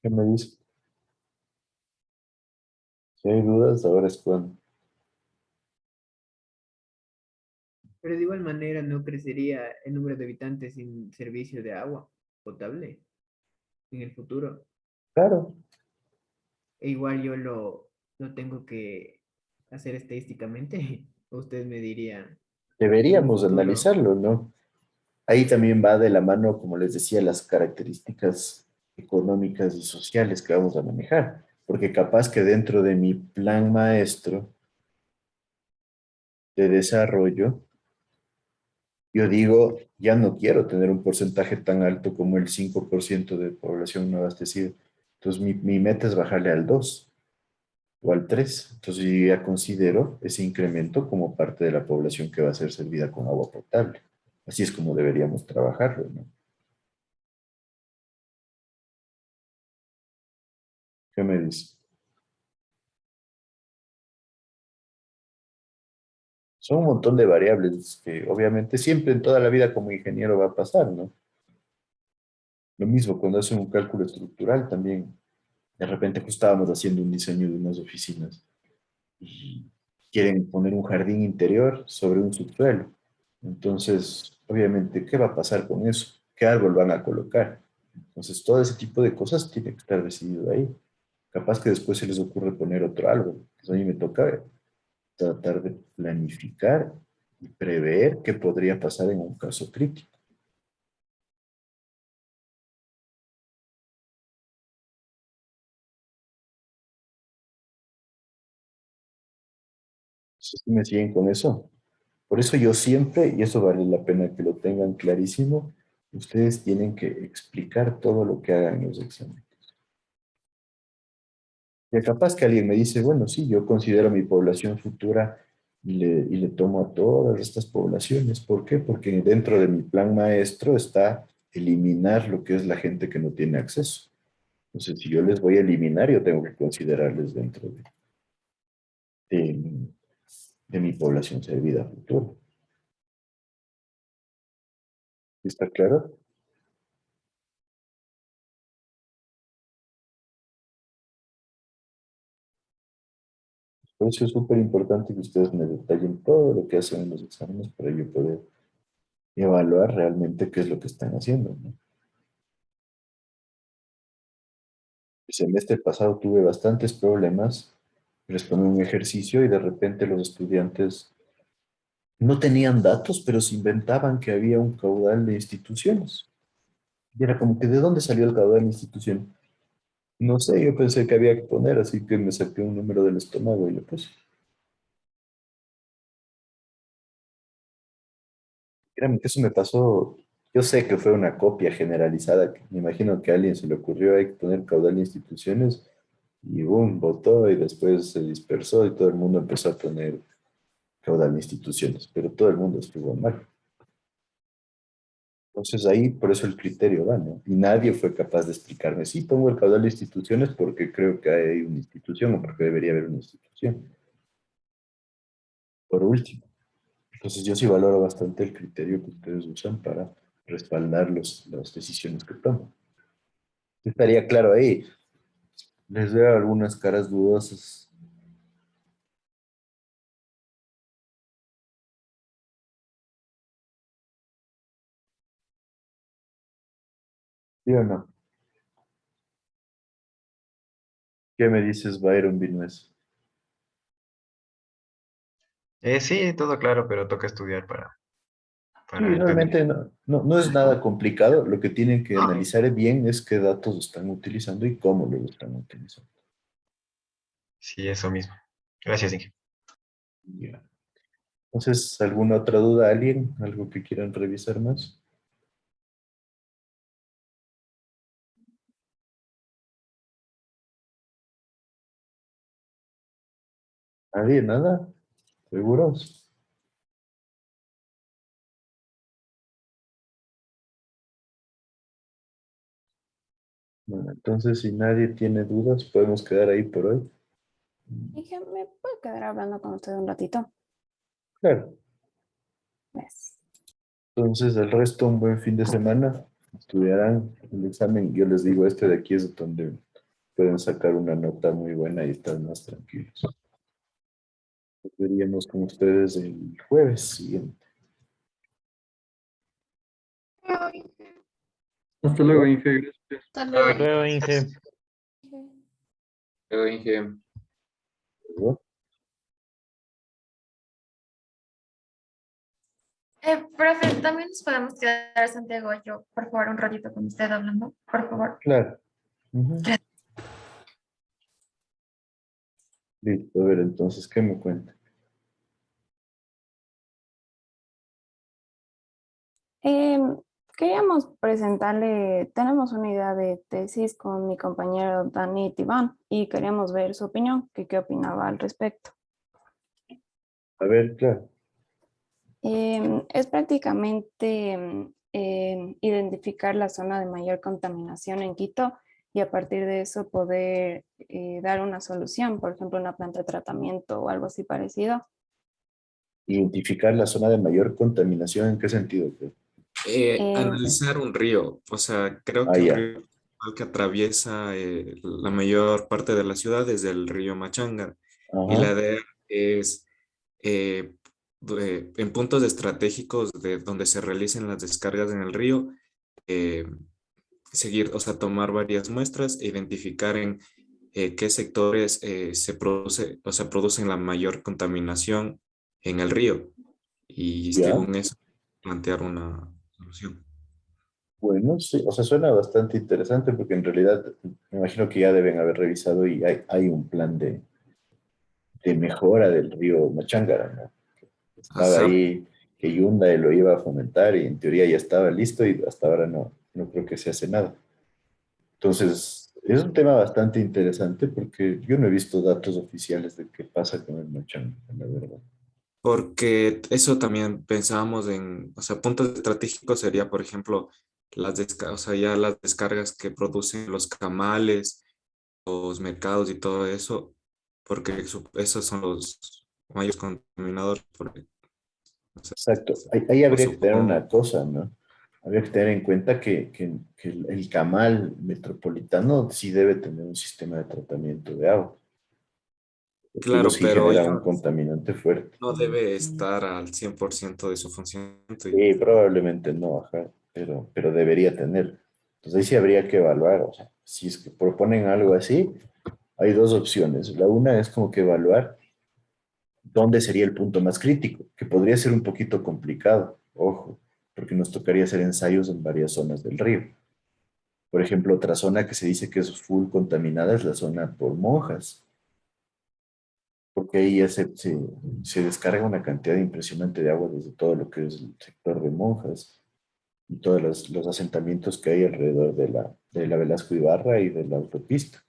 ¿Qué me dice? Si hay dudas, ahora es cuando. Pero de igual manera no crecería el número de habitantes sin servicio de agua potable en el futuro. Claro, E igual yo lo tengo que hacer estadísticamente. Ustedes me dirían, en un deberíamos futuro, analizarlo, ¿no? Ahí también va de la mano, como les decía, las características económicas y sociales que vamos a manejar. Porque capaz que dentro de mi plan maestro de desarrollo, yo digo, ya no quiero tener un porcentaje tan alto como el 5% de población no abastecida. Entonces, mi meta es bajarle al 2 o al 3. Entonces, yo ya considero ese incremento como parte de la población que va a ser servida con agua potable. Así es como deberíamos trabajarlo, ¿no? ¿Qué me dice? Son un montón de variables que obviamente siempre en toda la vida como ingeniero va a pasar, ¿no? Lo mismo cuando hacen un cálculo estructural también. De repente justo estábamos haciendo un diseño de unas oficinas y quieren poner un jardín interior sobre un subsuelo. Entonces, obviamente, ¿qué va a pasar con eso? ¿Qué árbol van a colocar? Entonces, todo ese tipo de cosas tiene que estar decidido ahí. Capaz que después se les ocurre poner otro árbol. Entonces, a mí me toca tratar de planificar y prever qué podría pasar en un caso crítico. ¿Sí me siguen con eso? Por eso yo siempre, y eso vale la pena que lo tengan clarísimo, ustedes tienen que explicar todo lo que hagan en los exámenes. Y capaz que alguien me dice, bueno, sí, yo considero mi población futura y le tomo a todas estas poblaciones. ¿Por qué? Porque dentro de mi plan maestro está eliminar lo que es la gente que no tiene acceso. Entonces, si yo les voy a eliminar, yo tengo que considerarles dentro de, de mi población servida futura. ¿Está claro? Por eso es súper importante que ustedes me detallen todo lo que hacen en los exámenes para yo poder evaluar realmente qué es lo que están haciendo, ¿no? El semestre pasado tuve bastantes problemas, respondí un ejercicio y de repente los estudiantes no tenían datos, pero se inventaban que había un caudal de instituciones. Y era como que, ¿de dónde salió el caudal de institución? No sé, yo pensé que había que poner, así que me saqué un número del estómago y lo puse. Créanme que eso me pasó, yo sé que fue una copia generalizada, que me imagino que a alguien se le ocurrió hay que poner caudal de instituciones y boom, votó y después se dispersó y todo el mundo empezó a poner caudal de instituciones, pero todo el mundo estuvo mal. Entonces ahí por eso el criterio va, ¿no? Y nadie fue capaz de explicarme, sí, pongo el caudal de instituciones porque creo que hay una institución o porque debería haber una institución. Por último. Entonces yo sí valoro bastante el criterio que ustedes usan para respaldar las decisiones que toman. Estaría claro ahí. Les veo algunas caras dudosas. ¿Sí o no? ¿Qué me dices, Byron Vinués? Sí, todo claro, pero toca estudiar Sí, para entender. realmente no es nada complicado. Lo que tienen que analizar bien es qué datos están utilizando y cómo los están utilizando. Sí, eso mismo. Gracias, Inge. Ya. Entonces, ¿alguna otra duda, alguien? ¿Algo que quieran revisar más? ¿Nadie? ¿Nada? ¿Seguros? Bueno, entonces, si nadie tiene dudas, podemos quedar ahí por hoy. Dije, ¿me puedo quedar hablando con usted un ratito? Claro. Pues, Entonces, el resto, un buen fin de semana. Estudiarán el examen. Yo les digo, este de aquí es donde pueden sacar una nota muy buena y estar más tranquilos. Nos veríamos con ustedes el jueves siguiente. Hasta luego, Inge. Gracias. Hasta Hasta luego. luego, Inge. Luego, Inge. ¿Verdad? Profe, también nos podemos quedar, Santiago, yo, por favor, un ratito con usted hablando, por favor. Claro. Ujú. Listo, a ver, entonces, ¿qué me cuenta? queríamos presentarle, tenemos una idea de tesis con mi compañero Dani Tibán y queríamos ver su opinión, que qué opinaba al respecto. A ver, claro. Es prácticamente identificar la zona de mayor contaminación en Quito y a partir de eso poder dar una solución, por ejemplo, una planta de tratamiento o algo así parecido. Identificar la zona de mayor contaminación, ¿en qué sentido? Analizar un río, o sea, creo Ah, que el ya. río que atraviesa la mayor parte de la ciudad es el río Machanga. Y Ajá. la idea es, en puntos estratégicos de donde se realicen las descargas en el río, eh, seguir, o sea, tomar varias muestras e identificar en qué sectores se produce, o sea, producen la mayor contaminación en el río. Y Ya. según eso, plantear una solución. Bueno, sí, o sea, suena bastante interesante porque en realidad me imagino que ya deben haber revisado y hay un plan de mejora del río Machangara, ¿no? Estaba Ajá. ahí que Hyundai lo iba a fomentar y en teoría ya estaba listo y hasta ahora no creo que se hace nada. Entonces, es un tema bastante interesante porque yo no he visto datos oficiales de qué pasa con el Machangara, la verdad. Porque eso también pensábamos en, o sea, puntos estratégicos sería, por ejemplo, o sea, ya las descargas que producen los camales, los mercados y todo eso, porque esos son los mayores contaminadores. O sea, Exacto. Ahí o habría que tener supongo. una cosa, ¿no? Habría que tener en cuenta que el camal metropolitano sí debe tener un sistema de tratamiento de agua, porque ellos Claro, sí pero ya generan un contaminante fuerte. no debe estar al 100% de su funcionamiento. Sí, probablemente no, ajá, pero debería tener. Entonces ahí sí habría que evaluar, o sea, si es que proponen algo así, hay dos opciones. La una es como que evaluar dónde sería el punto más crítico, que podría ser un poquito complicado, ojo, porque nos tocaría hacer ensayos en varias zonas del río. Por ejemplo, otra zona que se dice que es full contaminada es la zona por Monjas, porque ahí ya se descarga una cantidad impresionante de agua desde todo lo que es el sector de Monjas y todos los asentamientos que hay alrededor de la Velasco Ibarra y de la autopista.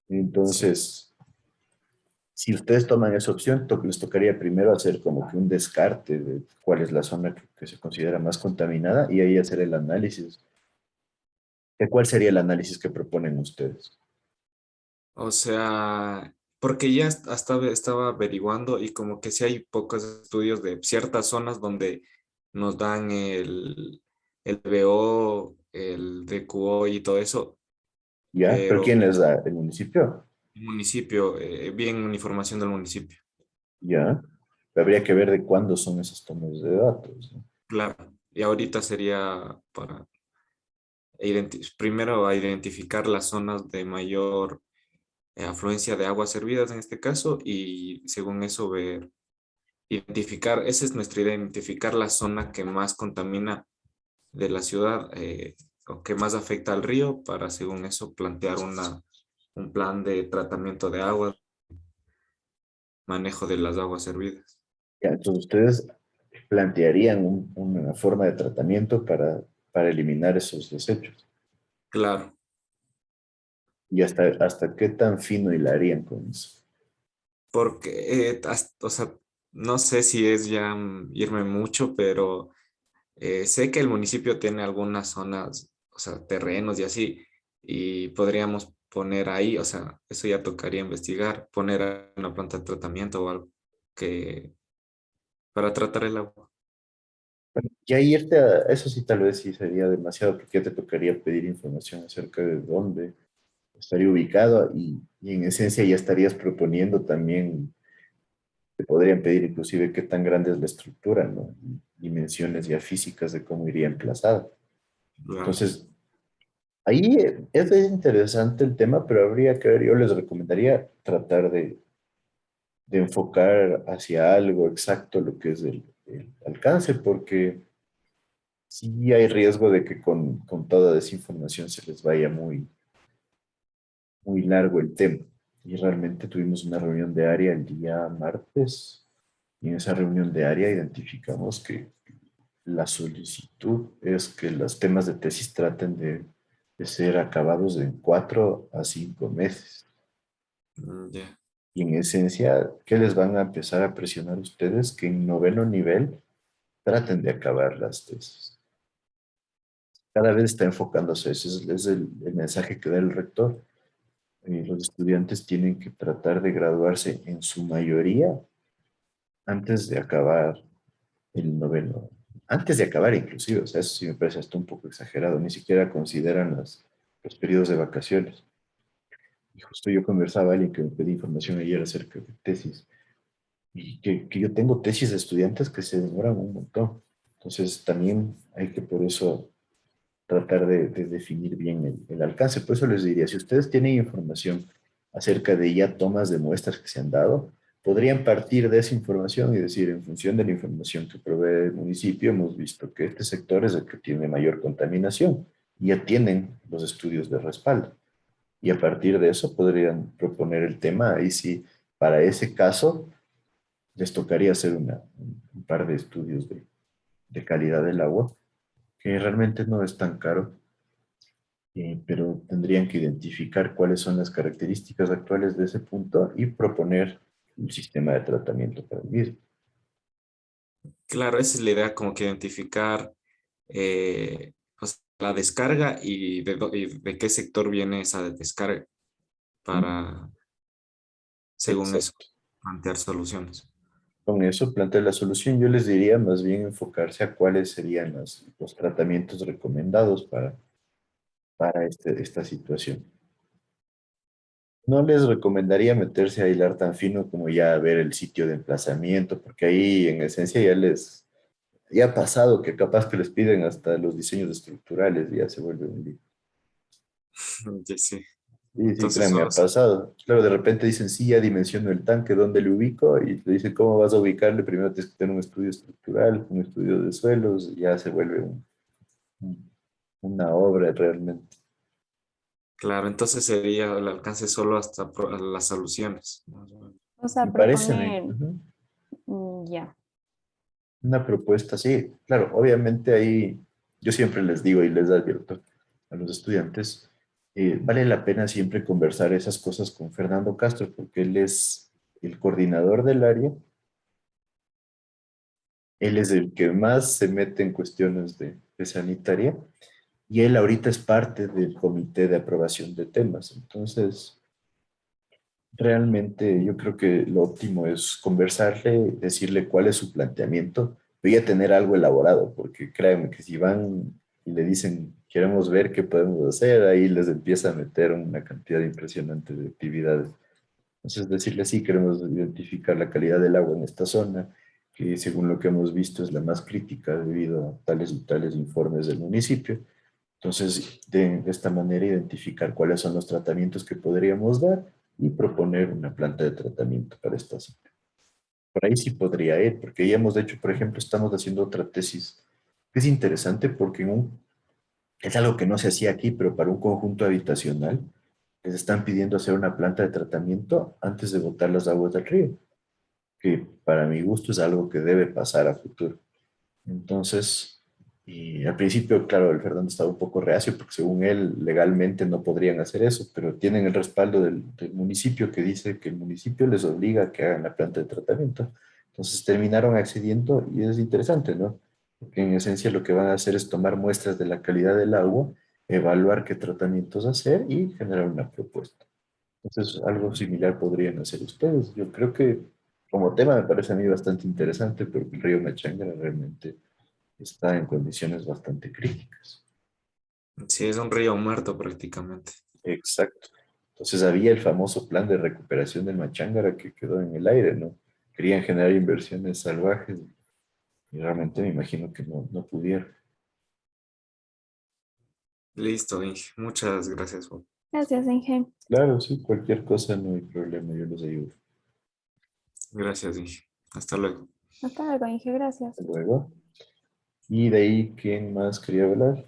Sí. Entonces, si ustedes toman esa opción, les tocaría primero hacer como que un descarte de cuál es la zona que se considera más contaminada y ahí hacer el análisis. ¿De cuál sería el análisis que proponen ustedes? O sea, porque ya hasta estaba averiguando y como que sí hay pocos estudios de ciertas zonas donde nos dan el BO, el DQO y todo eso, ¿Ya? ¿Pero pero quién les da? ¿El municipio? el municipio, bien una información del municipio. ¿Ya? Habría que ver de cuándo son esos tomas de datos, ¿no? Claro, y ahorita sería para primero a identificar las zonas de mayor afluencia de aguas servidas en este caso y según eso ver, identificar, esa es nuestra idea, identificar la zona que más contamina de la ciudad o que más afecta al río para según eso plantear un plan de tratamiento de agua, manejo de las aguas servidas. Ya, entonces ustedes plantearían una forma de tratamiento para eliminar esos desechos. Claro, ¿Y hasta qué tan fino hilarían con eso? porque, o sea, no sé si es ya irme mucho, pero sé que el municipio tiene algunas zonas, o sea, terrenos y así, y podríamos poner ahí, o sea, eso ya tocaría investigar, poner una planta de tratamiento o algo que para tratar el agua. Ya irte a eso sí tal vez sí sería demasiado porque ya te tocaría pedir información acerca de dónde estaría ubicado y en esencia ya estarías proponiendo también, te podrían pedir inclusive qué tan grande es la estructura, ¿no? Dimensiones ya físicas de cómo iría emplazada. Claro. Entonces, ahí es interesante el tema, pero habría que ver, yo les recomendaría tratar de enfocar hacia algo exacto lo que es el alcance, porque sí hay riesgo de que con toda desinformación se les vaya muy largo el tema. Y realmente tuvimos una reunión de área el día martes, y en esa reunión de área identificamos que la solicitud es que los temas de tesis traten de ser acabados en 4 a 5 meses. Ya. Y en esencia, ¿qué les van a empezar a presionar ustedes? Que en noveno nivel traten de acabar las tesis. Cada vez está enfocándose, ese es el mensaje que da el rector. Los estudiantes tienen que tratar de graduarse en su mayoría antes de acabar el noveno. Antes de acabar inclusive, o sea, eso sí me parece hasta un poco exagerado, ni siquiera consideran los periodos de vacaciones. Y justo yo conversaba a alguien que me pedí información ayer acerca de tesis, y que yo tengo tesis de estudiantes que se demoran un montón. Entonces también hay que por eso tratar de definir bien el alcance. Por eso les diría, si ustedes tienen información acerca de ya tomas de muestras que se han dado, podrían partir de esa información y decir, en función de la información que provee el municipio, hemos visto que este sector es el que tiene mayor contaminación y ya tienen los estudios de respaldo. Y a partir de eso podrían proponer el tema y si para ese caso les tocaría hacer un par de estudios de calidad del agua, que realmente no es tan caro, pero tendrían que identificar cuáles son las características actuales de ese punto y proponer un sistema de tratamiento para el mismo. Claro, esa es la idea, como que identificar o sea, la descarga y de qué sector viene esa descarga para, según eso, Exacto. plantear soluciones. Con eso plantear la solución. Yo les diría más bien enfocarse a cuáles serían los tratamientos recomendados para esta situación. No les recomendaría meterse a hilar tan fino como ya ver el sitio de emplazamiento, porque ahí en esencia ya ha pasado que capaz que les piden hasta los diseños estructurales y ya se vuelve un lío. Sí, sí. Sí, sí, Entonces créanme, solo ha pasado. Claro, de repente dicen, sí, ya dimensiono el tanque, ¿dónde le ubico? Y te dicen, ¿cómo vas a ubicarle? Primero tienes que tener un estudio estructural, un estudio de suelos, y ya se vuelve una obra realmente. claro, entonces sería el alcance solo hasta las soluciones. O sea, Me parece, proponer, ujú, ya. una propuesta, sí. Claro, obviamente ahí yo siempre les digo y les advierto a los estudiantes, vale la pena siempre conversar esas cosas con Fernando Castro, porque él es el coordinador del área. Él es el que más se mete en cuestiones de sanitaria y él ahorita es parte del comité de aprobación de temas. Entonces, realmente yo creo que lo óptimo es conversarle, decirle cuál es su planteamiento, pero ya tener algo elaborado, porque créanme que si van y le dicen, queremos ver qué podemos hacer, ahí les empieza a meter una cantidad impresionante de actividades. Entonces, decirle sí, queremos identificar la calidad del agua en esta zona, que según lo que hemos visto es la más crítica debido a tales y tales informes del municipio. Entonces, de esta manera, identificar cuáles son los tratamientos que podríamos dar y proponer una planta de tratamiento para esta zona. Por ahí sí podría ir, porque ya hemos hecho, por ejemplo, estamos haciendo otra tesis que es interesante porque es algo que no se hacía aquí, pero para un conjunto habitacional les están pidiendo hacer una planta de tratamiento antes de botar las aguas del río, que para mi gusto es algo que debe pasar a futuro. Entonces, y al principio, claro, el Fernando estaba un poco reacio porque según él legalmente no podrían hacer eso, pero tienen el respaldo del municipio que dice que el municipio les obliga a que hagan la planta de tratamiento. Entonces terminaron accediendo y es interesante, ¿no? Porque en esencia lo que van a hacer es tomar muestras de la calidad del agua evaluar qué tratamientos hacer y generar una propuesta. Entonces, algo similar podrían hacer ustedes. Yo creo que como tema me parece a mí bastante interesante porque el río Machangara realmente está en condiciones bastante críticas. Sí, es un río muerto prácticamente. Exacto. Entonces había el famoso plan de recuperación del Machangara que quedó en el aire, ¿no? Querían generar inversiones salvajes y realmente me imagino que no pudieron. Listo, Inge. Muchas gracias, Bob. Gracias, Inge. Claro, sí, cualquier cosa no hay problema, yo los ayudo. Gracias, Inge. Hasta luego. Hasta luego, Inge, gracias. Hasta luego. Y de ahí, ¿quién más quería hablar?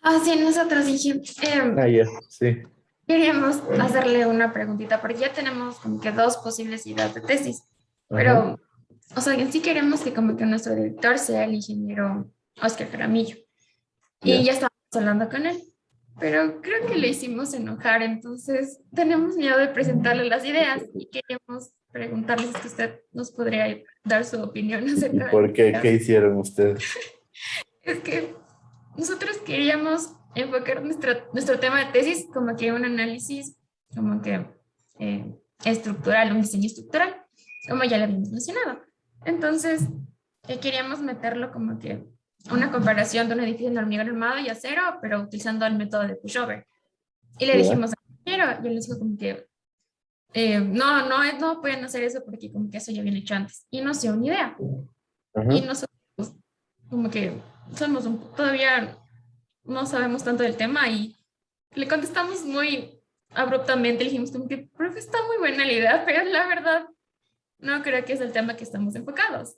Ah, sí, nosotros dije, Ya, sí. queríamos hacerle una preguntita, porque ya tenemos como que dos posibles ideas de tesis, pero, Ajá. o sea, en sí queremos que como que nuestro director sea el ingeniero Oscar Jaramillo, y Ya. ya estábamos hablando con él, pero creo que le hicimos enojar, entonces tenemos miedo de presentarle las ideas y queríamos preguntarle si es que usted nos podría dar su opinión ¿Y acerca de por las qué? ideas. ¿Qué hicieron ustedes? Es que nosotros queríamos enfocar nuestro tema de tesis como que un análisis como que estructural, un diseño estructural, como ya lo habíamos mencionado. Entonces, queríamos meterlo como que una comparación de un edificio en hormigón armado y acero, pero utilizando el método de pushover. Y le Ya. dijimos al ingeniero, y él nos dijo como que no pueden hacer eso porque como que eso ya viene hecho antes. Y nos dio una idea. Y Ajá. nosotros como que todavía no sabemos tanto del tema y le contestamos muy abruptamente, le dijimos como que, profe, está muy buena la idea, pero la verdad no creo que es el tema que estamos enfocados.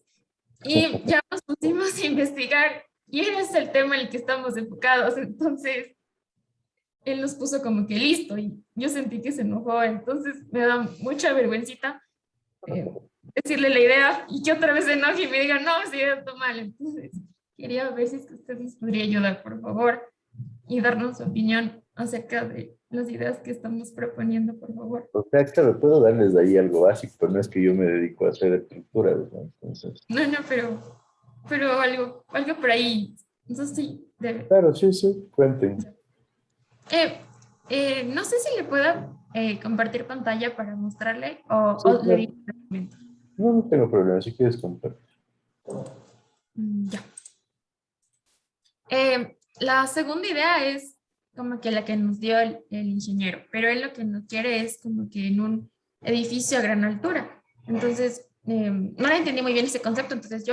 Y ya nos pusimos a investigar y ese es el tema en el que estamos enfocados, entonces él nos puso como que listo y yo sentí que se enojó, entonces me da mucha vergüencita decirle la idea y que otra vez se enoje y me diga, no, sí, está mal. Entonces, quería ver si es que usted nos podría ayudar, por favor, y darnos su opinión acerca de las ideas que estamos proponiendo, por favor. O sea, claro, puedo darles ahí algo básico, pero no es que yo me dedico a hacer estructuras, ¿no? Entonces, No, pero algo por ahí. Entonces, sí, debe. claro, sí, cuenten. No sé si le pueda compartir pantalla para mostrarle Sí, o le claro. digo un documento. No tengo problema, si quieres compartir. Ya. La segunda idea es como que la que nos dio el ingeniero, pero él lo que nos quiere es como que en un edificio a gran altura. Entonces, no le entendí muy bien ese concepto, entonces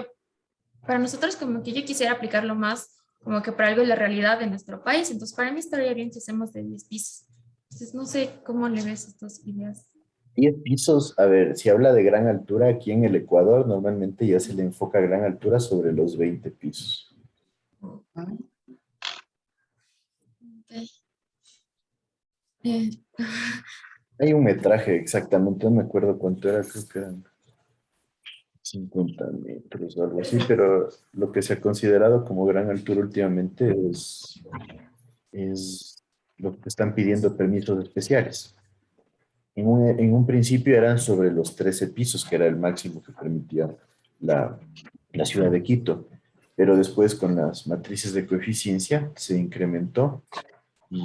para nosotros como que yo quisiera aplicarlo más como que para algo de la realidad de nuestro país, entonces para mí estaría bien si hacemos de 10 pisos. Entonces, no sé cómo le ves estas ideas. 10 pisos, a ver, si habla de gran altura, aquí en el Ecuador normalmente ya se le enfoca a gran altura sobre los 20 pisos. Ok. Hay un metraje exactamente, no me acuerdo cuánto era, creo que eran 50 metros o algo así, pero lo que se ha considerado como gran altura últimamente es lo que están pidiendo permisos especiales. En un principio eran sobre los 13 pisos, que era el máximo que permitía la ciudad de Quito, pero después con las matrices de coeficiencia se incrementó y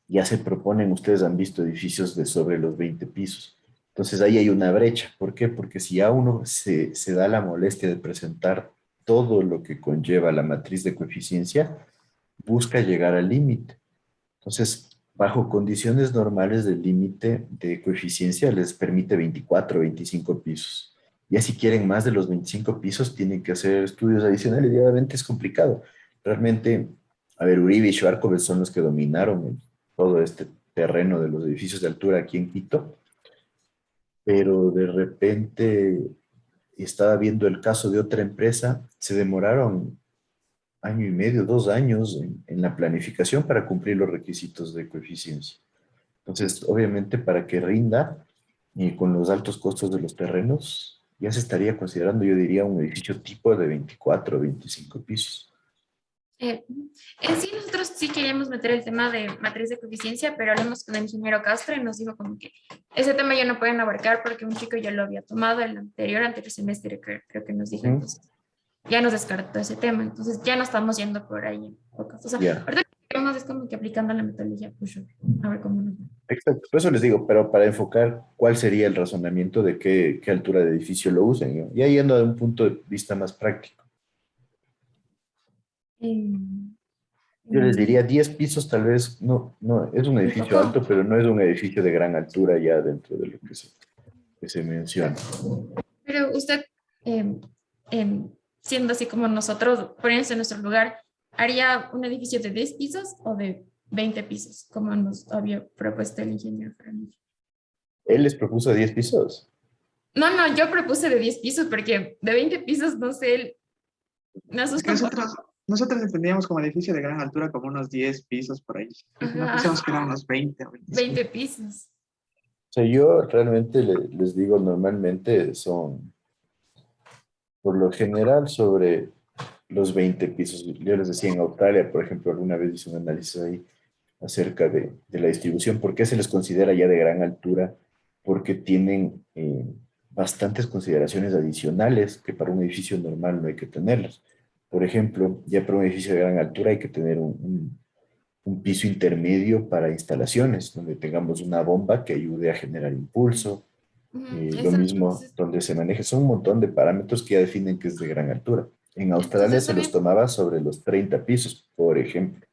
ya se proponen, ustedes han visto edificios de sobre los 20 pisos. Entonces ahí hay una brecha. ¿Por qué? Porque si a uno se da la molestia de presentar todo lo que conlleva la matriz de coeficiencia, busca llegar al límite. Entonces, bajo condiciones normales del límite de coeficiencia les permite 24 o 25 pisos. Ya si quieren más de los 25 pisos, tienen que hacer estudios adicionales y obviamente es complicado. Realmente, a ver, Uribe y Schwarzkopf son los que dominaron todo este terreno de los edificios de altura aquí en Quito, pero de repente estaba viendo el caso de otra empresa, se demoraron año y medio, 2 años en la planificación para cumplir los requisitos de coeficiencia. Entonces, obviamente, para que rinda y con los altos costos de los terrenos, ya se estaría considerando, yo diría, un edificio tipo de 24 o 25 pisos. En sí, nosotros sí queríamos meter el tema de matriz de coeficiencia, pero hablamos con el ingeniero Castro y nos dijo como que ese tema ya no pueden abarcar porque un chico ya lo había tomado el anterior semestre, creo que nos dijo. Entonces, ya nos descartó ese tema, entonces ya no estamos yendo por ahí. O sea, Ya. ahorita Además es como que aplicando la metodología push-up. A ver cómo nos va. Exacto, por eso les digo, pero para enfocar cuál sería el razonamiento de qué altura de edificio lo usen, ¿no? Y ahí yendo de un punto de vista más práctico. Yo les diría 10 pisos, tal vez, no, es un edificio alto, pero no es un edificio de gran altura ya dentro de lo que se menciona. Pero usted, siendo así como nosotros, poniéndose en nuestro lugar, ¿haría un edificio de 10 pisos o de 20 pisos, como nos había propuesto el ingeniero Fernando? Él les propuso 10 pisos. No, yo propuse de 10 pisos porque de 20 pisos, no sé, me Es que asusta un poco. nosotros entendíamos como edificio de gran altura como unos 10 pisos por ahí. No Ajá. pensamos que eran unos 20 o 25. 20 pisos. O sea, yo realmente les digo, normalmente son, por lo general, sobre los 20 pisos. Yo les decía, en Australia, por ejemplo, alguna vez hice un análisis ahí acerca de la distribución. ¿Por qué se les considera ya de gran altura? Porque tienen bastantes consideraciones adicionales que para un edificio normal no hay que tenerlas. Por ejemplo, ya para un edificio de gran altura hay que tener un piso intermedio para instalaciones, donde tengamos una bomba que ayude a generar impulso. Lo mismo donde se maneje, son un montón de parámetros que ya definen que es de gran altura. En Australia se los tomaba sobre los 30 pisos, por ejemplo.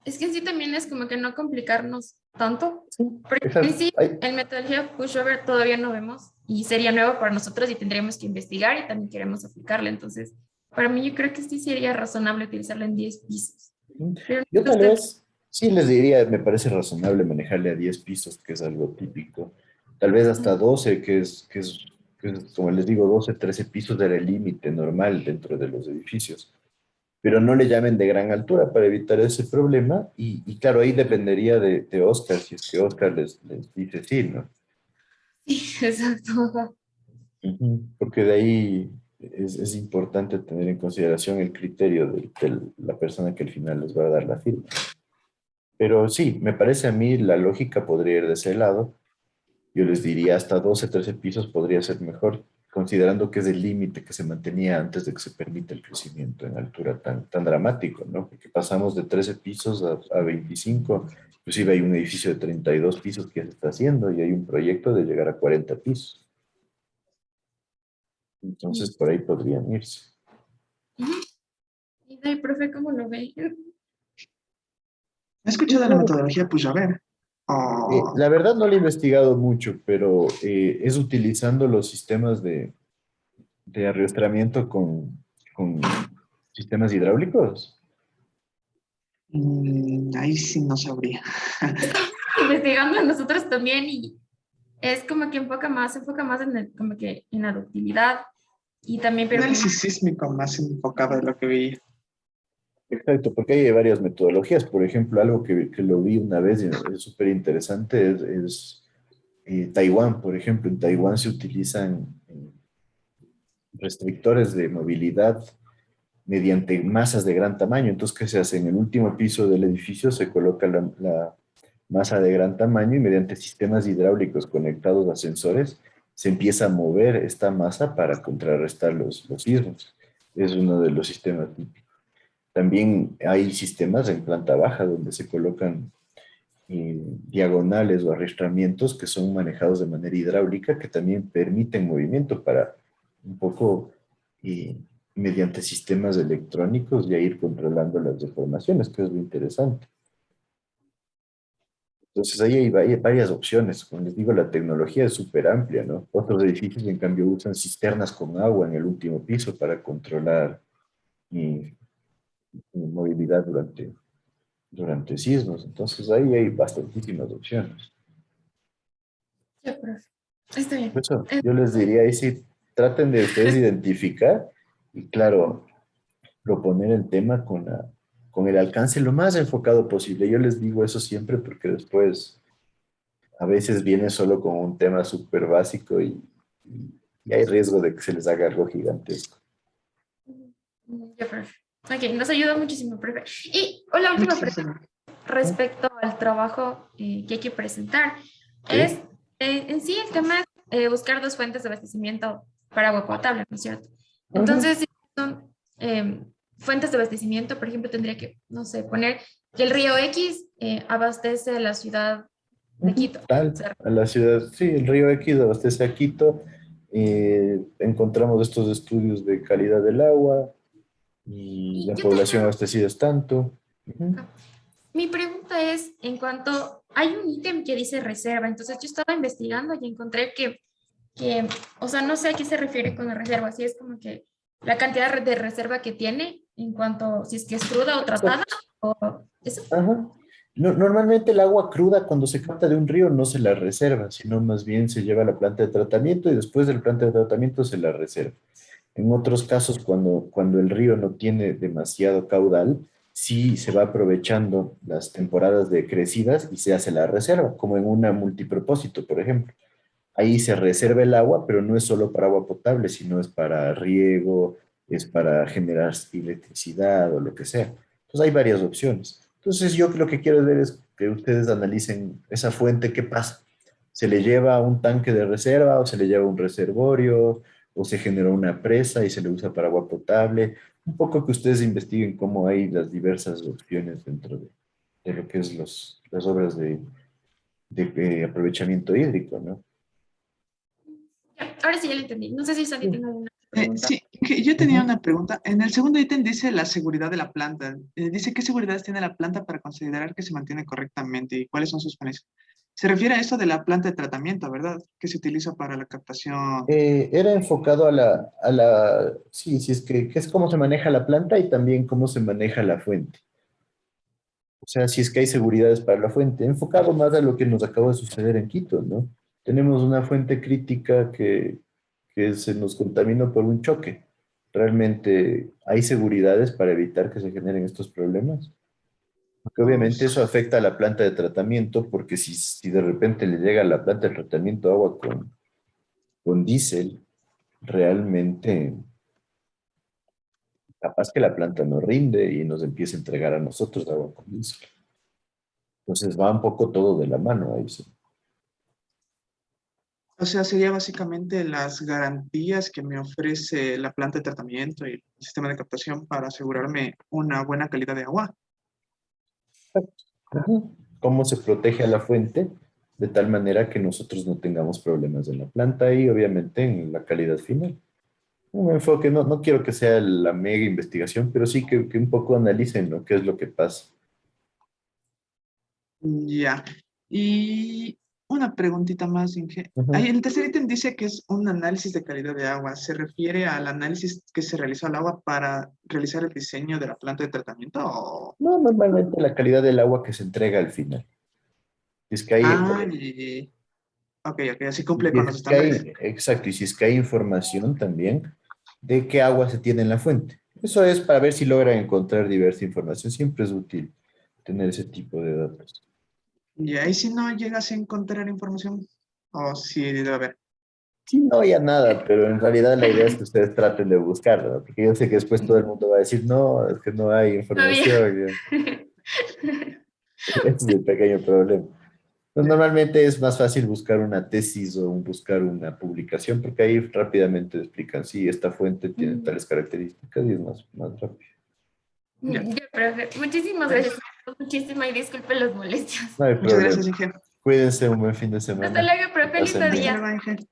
Es que en sí también es como que no complicarnos tanto, porque Exacto. en sí en metodología pushover todavía no vemos y sería nuevo para nosotros y tendríamos que investigar y también queremos aplicarla. Entonces, para mí yo creo que sí sería razonable utilizarla en 10 pisos. Pero Yo tal vez sí les diría, me parece razonable manejarle a 10 pisos, que es algo típico. Tal vez hasta 12, que es, como les digo, 12, 13 pisos era el límite normal dentro de los edificios. Pero no le llamen de gran altura para evitar ese problema. Y claro, ahí dependería de Oscar, si es que Oscar les dice sí, ¿no? Sí, exacto. Porque de ahí es importante tener en consideración el criterio de la persona que al final les va a dar la firma. Pero sí, me parece a mí la lógica podría ir de ese lado. Yo les diría hasta 12, 13 pisos podría ser mejor, considerando que es el límite que se mantenía antes de que se permita el crecimiento en altura tan dramático, ¿no? Porque pasamos de 13 pisos a 25, inclusive hay un edificio de 32 pisos que ya se está haciendo y hay un proyecto de llegar a 40 pisos. Entonces, por ahí podrían irse. ¿Y el profe cómo lo ve? ¿Has escuchado la metodología Push-Over? La verdad no lo he investigado mucho, pero es utilizando los sistemas de arrastramiento con sistemas hidráulicos. Ahí sí no sabría. Investigando nosotros también y es como que se enfoca más como que en la ductilidad y también... Análisis sísmico más enfocado en lo que veía. Exacto, porque hay varias metodologías. Por ejemplo, algo que lo vi una vez y es súper interesante es Taiwán, por ejemplo. En Taiwán se utilizan restrictores de movilidad mediante masas de gran tamaño. Entonces, ¿qué se hace? En el último piso del edificio se coloca la masa de gran tamaño y mediante sistemas hidráulicos conectados a sensores se empieza a mover esta masa para contrarrestar los sismos. Es uno de los sistemas típicos. También hay sistemas en planta baja donde se colocan diagonales o arrastramientos que son manejados de manera hidráulica que también permiten movimiento para un poco mediante sistemas electrónicos ya ir controlando las deformaciones, que es lo interesante. Entonces ahí hay varias opciones. Como les digo, la tecnología es súper amplia, ¿no? Otros edificios, en cambio, usan cisternas con agua en el último piso para controlar movilidad durante sismos. Entonces ahí hay bastantísimas opciones. Ya, profe. Está bien. Por eso yo les diría, ahí sí, traten de ustedes identificar y claro, proponer el tema con el alcance lo más enfocado posible. Yo les digo eso siempre porque después a veces viene solo con un tema súper básico y hay riesgo de que se les haga algo gigantesco. Ya, profe. Ok, nos ayuda muchísimo, profe. Y la última pregunta respecto al trabajo que hay que presentar es, en sí el tema es buscar 2 fuentes de abastecimiento para agua potable, ¿no es cierto? Entonces, son fuentes de abastecimiento, por ejemplo, tendría que, no sé, poner que el río X abastece a la ciudad de Quito. A la ciudad, sí, el río Equis abastece a Quito. Encontramos estos estudios de calidad del agua y la población abastecida es tanto. Mi pregunta es, en cuanto, hay un ítem que dice reserva, entonces yo estaba investigando y encontré que, o sea, no sé a qué se refiere con la reserva, si es como que la cantidad de reserva que tiene en cuanto, si es que es cruda o tratada, o eso. Ajá. Normalmente el agua cruda cuando se capta de un río no se la reserva, sino más bien se lleva a la planta de tratamiento y después del planta de tratamiento se la reserva. En otros casos, cuando el río no tiene demasiado caudal, sí se va aprovechando las temporadas de crecidas y se hace la reserva, como en una multipropósito, por ejemplo. Ahí se reserva el agua, pero no es solo para agua potable, sino es para riego, es para generar electricidad o lo que sea. Entonces hay varias opciones. Entonces yo lo que quiero ver es que ustedes analicen esa fuente, qué pasa. ¿Se le lleva un tanque de reserva o se le lleva un reservorio o se generó una presa y se le usa para agua potable? Un poco que ustedes investiguen cómo hay las diversas opciones dentro de lo que es las obras de aprovechamiento hídrico, ¿no? Ahora sí ya lo entendí. No sé si Sandy tiene alguna pregunta. Sí, que yo tenía una pregunta. En el segundo ítem dice la seguridad de la planta. Dice qué seguridades tiene la planta para considerar que se mantiene correctamente y cuáles son sus beneficios. Se refiere a eso de la planta de tratamiento, ¿verdad? Que se utiliza para la captación. Era enfocado sí, sí, que es cómo se maneja la planta y también cómo se maneja la fuente. O sea, si es que hay seguridades para la fuente, enfocado más a lo que nos acaba de suceder en Quito, ¿no? Tenemos una fuente crítica que se nos contaminó por un choque. ¿Realmente hay seguridades para evitar que se generen estos problemas? Porque obviamente eso afecta a la planta de tratamiento, porque si de repente le llega a la planta de tratamiento agua con diésel, realmente capaz que la planta no rinde y nos empieza a entregar a nosotros agua con diésel. Entonces va un poco todo de la mano ahí, sí. O sea, sería básicamente las garantías que me ofrece la planta de tratamiento y el sistema de captación para asegurarme una buena calidad de agua. Cómo se protege a la fuente de tal manera que nosotros no tengamos problemas en la planta y obviamente en la calidad final. Un enfoque, no quiero que sea la mega investigación, pero sí que un poco analicen, ¿no? ¿Qué es lo que pasa? Ya. Y una preguntita más, Inge. Ujú. Ahí el tercer ítem dice que es un análisis de calidad de agua. ¿Se refiere al análisis que se realizó al agua para realizar el diseño de la planta de tratamiento? O... No, normalmente la calidad del agua que se entrega al final. Es que hay, ok, así cumple con los es que hay, estándares. exacto, y si es que hay información también de qué agua se tiene en la fuente. Eso es para ver si logran encontrar diversa información. Siempre es útil tener ese tipo de datos. Y ahí si no llegas a encontrar información, o sí debe haber. Sí, no había nada, pero en realidad la idea es que ustedes traten de buscarlo, ¿no? Porque yo sé que después todo el mundo va a decir, no, es que no hay información. Ese es el pequeño problema. Pues normalmente es más fácil buscar una tesis o buscar una publicación, porque ahí rápidamente explican, sí, esta fuente tiene tales características y es más rápido. Ya, profe. Muchísimas gracias. Muchísimas y disculpen las molestias. No hay Muchas problema. gracias, Inge. Cuídense, un buen fin de semana. Hasta luego, profe. Lindo Pasen bien. día. Bye, Inge.